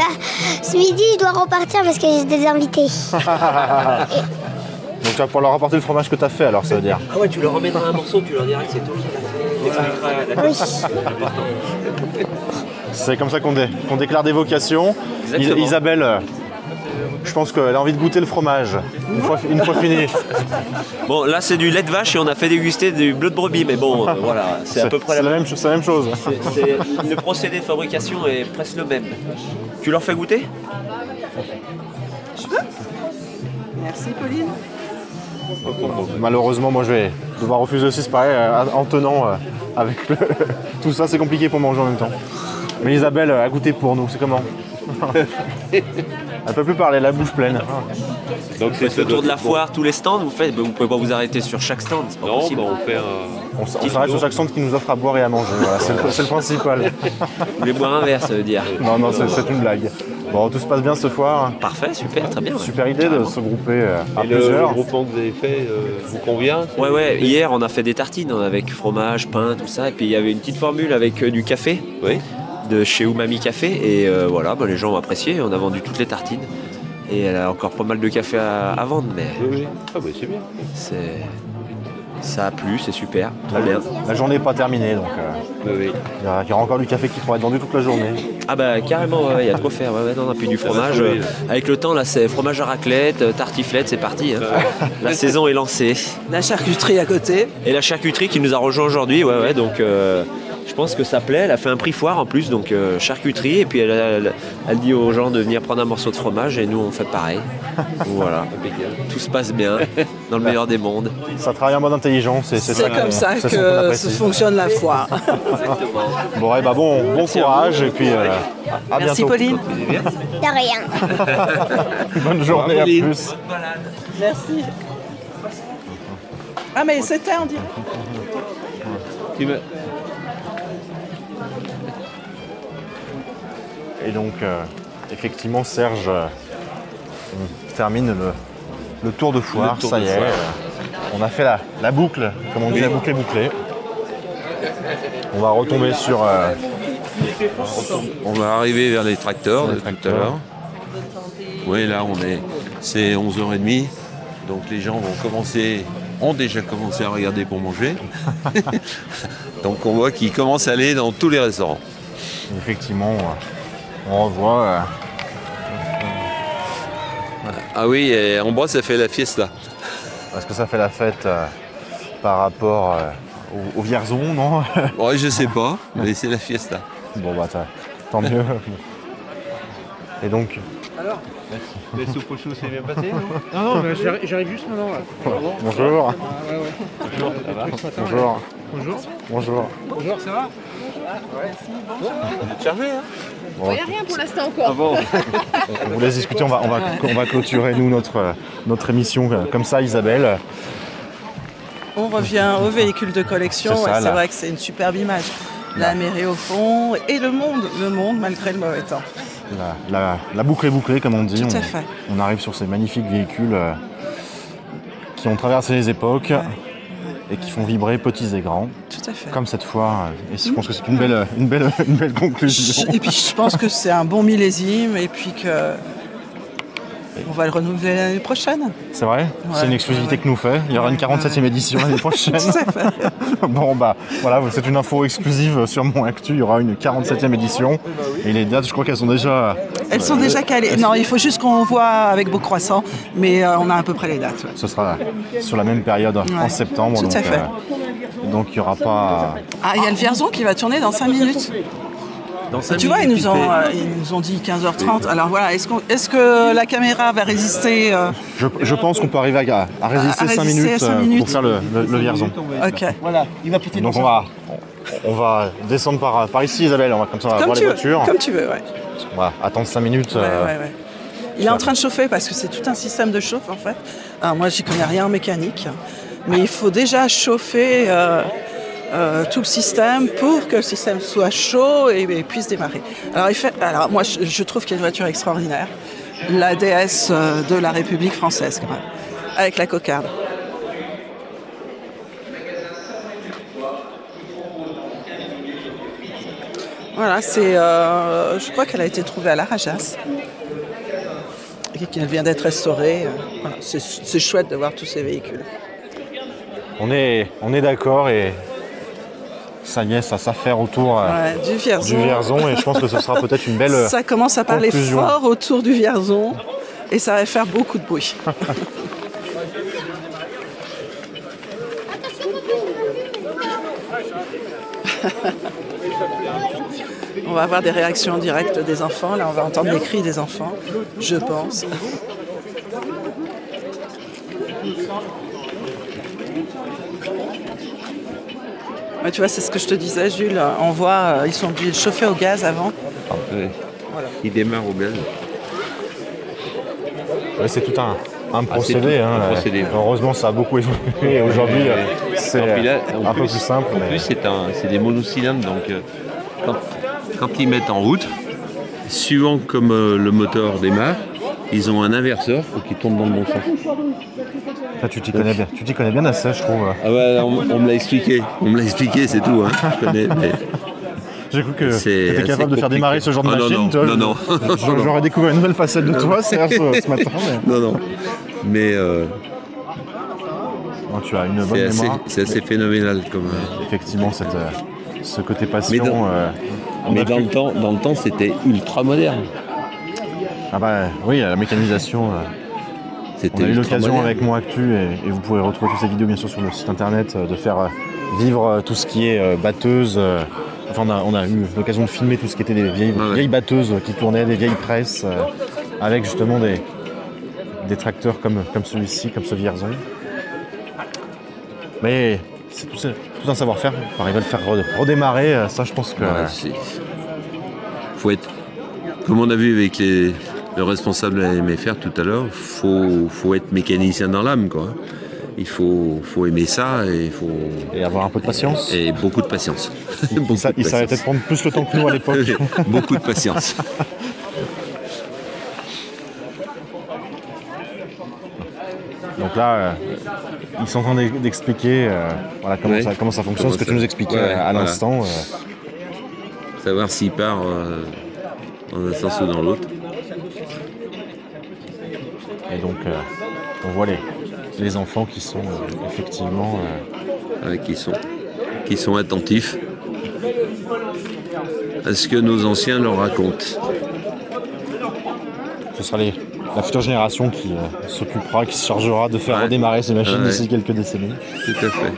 ce midi, je dois repartir parce que j'ai des invités. Donc tu vas pouvoir leur apporter le fromage que tu as fait alors, ça veut dire. Ah ouais, tu leur remèneras un morceau, tu leur diras que c'est toi qui l'as fait. Oui. C'est comme ça qu'on déclare des vocations. Isabelle, je pense qu'elle a envie de goûter le fromage, une fois fini. Bon, là c'est du lait de vache et on a fait déguster du bleu de brebis, mais bon, voilà, c'est à peu près la même chose. Le procédé de fabrication est presque le même. Tu leur fais goûter? Merci Pauline. Malheureusement, moi je vais devoir refuser aussi, c'est pareil, en tenant avec tout ça, c'est compliqué pour manger en même temps. Mais Isabelle a goûté pour nous, c'est comment? Elle peut plus parler, la bouche pleine. Donc vous faites le tour de la foire, tous les stands, vous pouvez pas vous arrêter sur chaque stand, c'est pas possible. On s'arrête sur chaque stand qui nous offre à boire et à manger, voilà, c'est le principal. Vous voulez boire un verre, ça veut dire? Non, c'est une blague. Bon, tout se passe bien ce soir. Parfait, super, très bien. Super idée de se grouper à Et plusieurs. le groupement que vous avez fait vous convient? Ouais, hier on a fait des tartines avec fromage, pain, tout ça, et puis il y avait une petite formule avec du café. Oui. De chez Umami Café et voilà, les gens ont apprécié, on a vendu toutes les tartines et elle a encore pas mal de café à vendre, mais oui. Ah bah c'est bien. Ça a plu, c'est super, très bien. La journée n'est pas terminée, donc oui. Il y aura encore du café qui pourra être vendu toute la journée. Ah bah carrément, il y a de quoi faire. Non, puis du fromage. Avec le temps, là, c'est fromage à raclette, tartiflette, c'est parti. Hein. La saison est lancée. La charcuterie à côté. Et la charcuterie qui nous a rejoint aujourd'hui, donc je pense que ça plaît. Elle a fait un prix foire en plus, donc charcuterie. Et puis elle dit aux gens de venir prendre un morceau de fromage et nous on fait pareil. Voilà, tout se passe bien, dans le meilleur des mondes. Ça travaille en mode intelligent. C'est comme ça que fonctionne la foire. Exactement. Bon courage et puis à Merci bientôt. Pauline. De rien. Bonne journée, à plus. Merci. Ah mais c'était en direct. Et donc, effectivement, Serge, on termine le tour de foire, ça y est. On a fait la boucle, comme on dit, la boucle est bouclée. On va retomber sur... On va arriver vers les tracteurs de tout à l'heure. Oui, là, c'est 11h30, donc les gens ont déjà commencé à regarder pour manger. Donc on voit qu'ils commencent à aller dans tous les restaurants. Effectivement, on revoit... Ah oui, et Ambroise, ça fait la fiesta. Est-ce que ça fait la fête par rapport au Vierzon, non? Ouais, je sais pas, mais c'est la fiesta. Bon bah tant mieux. Et donc... Alors, les soupes au chou, c'est bien passé, non? Non, mais j'arrive juste maintenant là. Bonjour. Bonjour, ça va? Bonjour. Bonjour. Bonjour. Bonjour, ça va? Vous êtes chargé, hein? Il n'y a rien pour l'instant encore. Ah bon? On vous laisse discuter, on va clôturer nous notre émission comme ça, Isabelle. On revient au véhicule de collection, c'est vrai que c'est une superbe image. La mairie au fond et le monde malgré le mauvais temps. La boucle est bouclée, comme on dit. Tout à fait. On arrive sur ces magnifiques véhicules qui ont traversé les époques et qui font vibrer petits et grands. Tout à fait. Comme cette fois. Et je pense que c'est une belle conclusion. Et puis je pense que c'est un bon millésime et puis que on va le renouveler l'année prochaine. C'est vrai? C'est une exclusivité que nous fait. Il y aura une 47e édition l'année prochaine. Tout à fait. Bon bah voilà, c'est une info exclusive sur Mon Actu. Il y aura une 47e édition. Et les dates, je crois qu'elles sont déjà... Elles sont déjà calées. Non, il faut juste qu'on voit avec Beaucroissant, mais on a à peu près les dates. Ouais. Ce sera sur la même période en septembre. Tout à fait. Donc il n'y aura pas... Ah, il y a le Vierzon qui va tourner dans 5 minutes. Tu vois, ils nous ont dit 15h30. Alors voilà, est-ce que la caméra va résister Je pense qu'on peut arriver à résister 5 minutes pour faire le Vierzon. Ok. Voilà, il va péter. Donc on va descendre par ici, Isabelle. On va comme ça, on va voir les voitures. Comme tu veux, ouais. On va attendre 5 minutes. Ouais. Il est en train de chauffer parce que c'est tout un système de chauffe en fait. Alors moi, j'y connais rien en mécanique, mais il faut déjà chauffer. Tout le système pour que le système soit chaud et puisse démarrer. Alors moi je trouve qu'il y a une voiture extraordinaire, la DS de la République française quand même, avec la cocarde. Voilà, je crois qu'elle a été trouvée à la Rajas et qu'elle vient d'être restaurée. Voilà, c'est chouette de voir tous ces véhicules. On est d'accord et ça y est, ça s'affaire autour du Vierzon et je pense que ce sera peut-être une belle Ça commence à parler conclusion. fort autour du Vierzon et ça va faire beaucoup de bruit. On va avoir des réactions en direct des enfants. Là, on va entendre les cris des enfants, je pense. Ouais, tu vois, c'est ce que je te disais, Jules. On voit, ils sont obligés de chauffer au gaz avant. Voilà. Ils démarrent au gaz. Ouais, c'est tout un procédé. Procédé. Heureusement, ça a beaucoup évolué. Aujourd'hui, c'est un peu plus simple. En plus, c'est des monocylindres, donc quand ils mettent en route, suivant comme le moteur démarre, ils ont un inverseur pour qu'il tourne dans le bon sens. Là, tu t'y connais bien assez, je trouve. Ah ouais, on me l'a expliqué. C'est tout. Hein. Je connais, mais... J'ai cru que tu étais capable de faire démarrer ce genre de machine. Non. J'aurais découvert une nouvelle facette de toi, Serge, ce matin. Mais... Non. Mais Non, tu as une bonne mémoire. C'est assez phénoménal comme. Effectivement, ce côté passion. Mais dans le temps, c'était ultra moderne. Ah bah oui, la mécanisation. On a eu l'occasion avec Mon Actu, et vous pourrez retrouver toutes ces vidéos bien sûr sur le site internet, de faire vivre tout ce qui est batteuse. Enfin, on a eu l'occasion de filmer tout ce qui était des vieilles batteuses qui tournaient, des vieilles presses, avec justement des tracteurs comme celui-ci, comme ce Vierzon. Mais c'est tout un savoir-faire. Pour arriver à le faire redémarrer, ça je pense que... Faut être... Comme on a vu avec le responsable de la MFR tout à l'heure, faut être mécanicien dans l'âme, quoi. Il faut aimer ça et avoir un peu de patience. Et beaucoup de patience. Il savait peut-être prendre plus le temps que nous à l'époque. Beaucoup de patience. Donc là, ils sont en train d'expliquer comment ça fonctionne, ce que tu nous expliquais à l'instant. Savoir s'il part dans un sens ou dans l'autre. Et donc, on voit les enfants qui sont effectivement... qui sont attentifs à ce que nos anciens leur racontent. Ce sera la future génération qui s'occupera, qui se chargera de faire redémarrer ces machines d'ici quelques décennies. Tout à fait.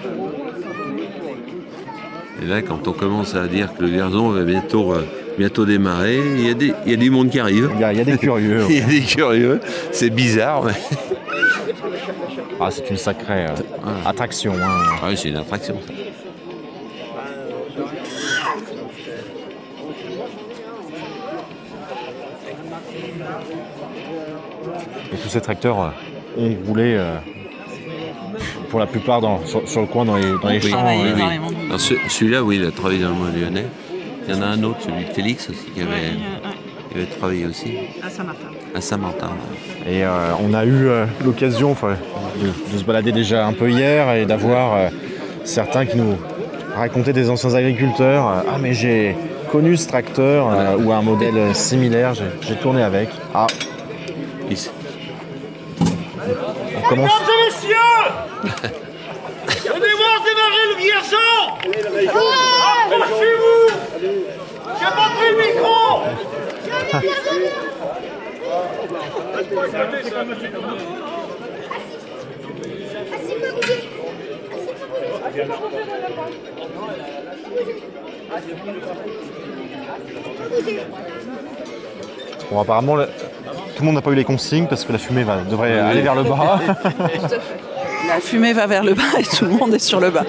Et là, quand on commence à dire que le Vierzon va bientôt démarrer, il y a du monde qui arrive. Il y a des curieux. Il y a des curieux. C'est bizarre, mais... Ah, c'est une sacrée attraction. Ah oui, c'est une attraction, ça. Et tous ces tracteurs ont roulé pour la plupart sur le coin, dans les champs. Celui-là, oui, il a travaillé dans le Mont Lyonnais. Il y en a un autre, celui de Félix aussi, qui avait travaillé aussi. À Saint-Martin. Et on a eu l'occasion de se balader déjà un peu hier et d'avoir certains qui nous racontaient des anciens agriculteurs. Ah, mais j'ai connu ce tracteur ou un modèle similaire, j'ai tourné avec. Ah, ici. On commence. Mesdames et messieurs, venez voir démarrer le Vierzon. Approchez-vous. J'ai pas pris le micro. Bon, apparemment, tout le monde n'a pas eu les consignes parce que la fumée devrait aller vers le bas. La fumée va vers le bas et tout le monde est sur le bas.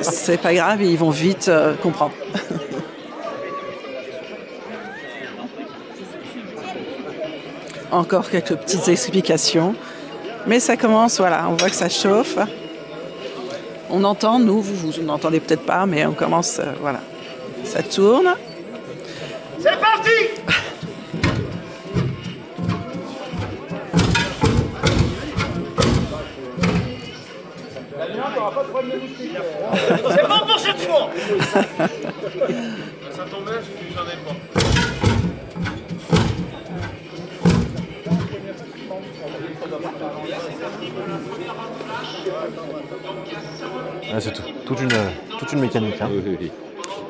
C'est pas grave, ils vont vite comprendre. Encore quelques petites explications. Mais ça commence, voilà, on voit que ça chauffe. On entend, nous, vous n'entendez peut-être pas, mais on commence, voilà. Ça tourne. C'est parti. C'est bon pour cette fois. Ça tombe bien, j'en ai pas. C'est toute une mécanique. Hein. Oui.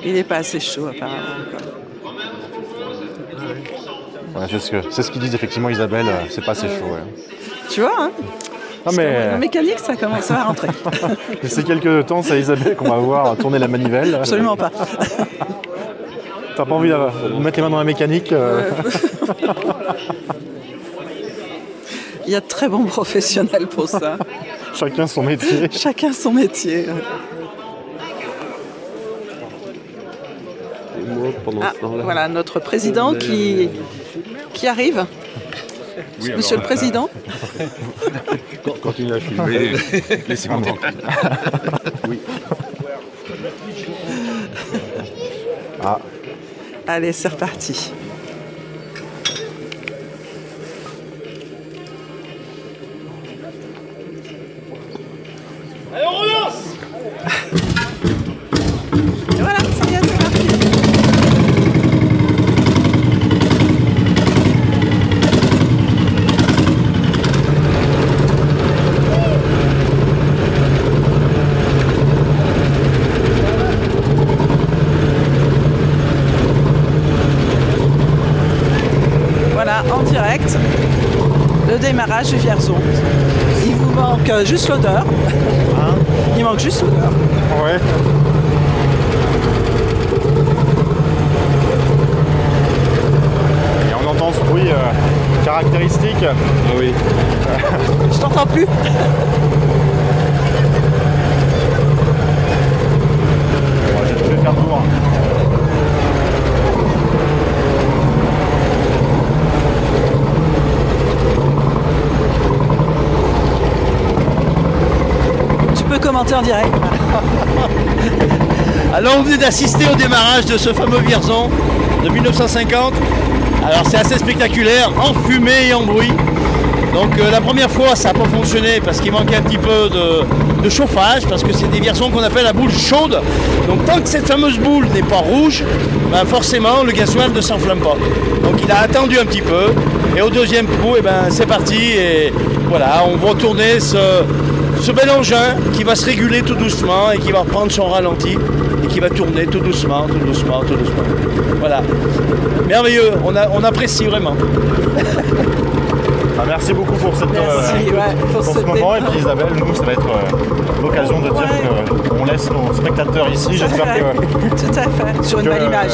Il n'est pas assez chaud apparemment. Ouais, c'est ce qu'ils disent effectivement, Isabelle, c'est pas assez chaud. Ouais. Tu vois, hein, mais... En mécanique, ça commence à rentrer. C'est quelques temps, c'est Isabelle qu'on va voir tourner la manivelle. Absolument pas. T'as pas envie de mettre les mains dans la mécanique Il y a de très bons professionnels pour ça. Chacun son métier. Chacun son métier. Et moi, pendant ce temps-là... Voilà, notre président qui arrive. Oui, Monsieur le Président. Continuez à filmer. Laissez-moi tranquille. Oui. Ah. Allez, c'est reparti. Allez, on relance. Et voilà, ça y est, c'est parti. démarrage du Vierzon. Il vous manque juste l'odeur. Il manque juste l'odeur. Ouais. Et on entend ce bruit caractéristique. Oui. Je t'entends plus. Je vais faire le tour. Tu peux commenter en direct. Alors on venait d'assister au démarrage de ce fameux Vierzon de 1950. Alors c'est assez spectaculaire, en fumée et en bruit. Donc la première fois ça n'a pas fonctionné parce qu'il manquait un petit peu de chauffage, parce que c'est des Vierzons qu'on appelle à boule chaude. Donc tant que cette fameuse boule n'est pas rouge, ben forcément le gasoil ne s'enflamme pas. Donc il a attendu un petit peu et au deuxième coup c'est parti et voilà, on va tourner ce bel engin qui va se réguler tout doucement et qui va reprendre son ralenti et qui va tourner tout doucement, tout doucement, tout doucement. Voilà. Merveilleux, on apprécie vraiment. Merci beaucoup pour cette pour ce moment. Et puis Isabelle, nous, ça va être l'occasion de dire qu'on laisse nos spectateurs ici. J'espère que tout à fait, sur une belle image.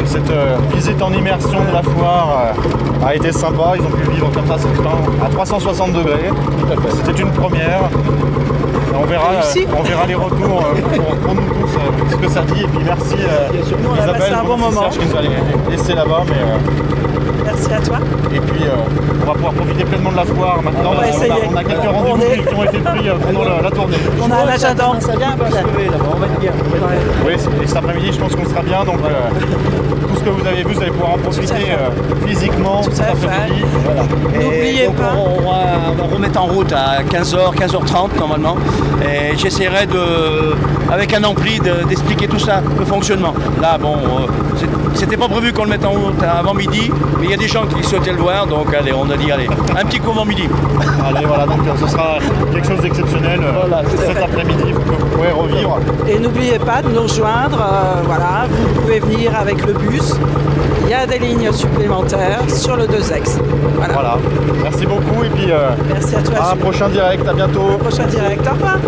Cette visite en immersion de la foire a été sympa. Ils ont pu vivre comme ça cette fin à 360 degrés. C'était une première. On verra les retours pour nous tous, ce que ça dit. Et puis merci Isabelle, un bon moment. Je nous allais laisser là-bas, mais merci à toi. Et puis on va pouvoir profiter pleinement de la foire maintenant. On a quelques rendez-vous qui ont été pris pendant la tournée. On a un agenda. Ça vient on va être bien. Oui, et cet après-midi, je pense qu'on sera bien. Donc tout ce que vous avez vu, vous allez pouvoir en profiter physiquement cet après-midi. Voilà. N'oubliez pas. On va remettre en route à 15h, 15h30 normalement. Et j'essaierai avec un ampli d'expliquer tout ça, le fonctionnement. Là, bon, c'était pas prévu qu'on le mette en route avant midi, mais il y a des gens qui souhaitaient le voir, donc allez, on a dit, allez, un petit coup avant midi. Allez, voilà, donc ce sera quelque chose d'exceptionnel cet après-midi que vous pourrez revivre. Et n'oubliez pas de nous rejoindre, voilà, vous pouvez venir avec le bus. Il y a des lignes supplémentaires sur le 2X. Voilà. Merci beaucoup et puis merci à toi. À un prochain direct, à bientôt. Prochain direct, au revoir.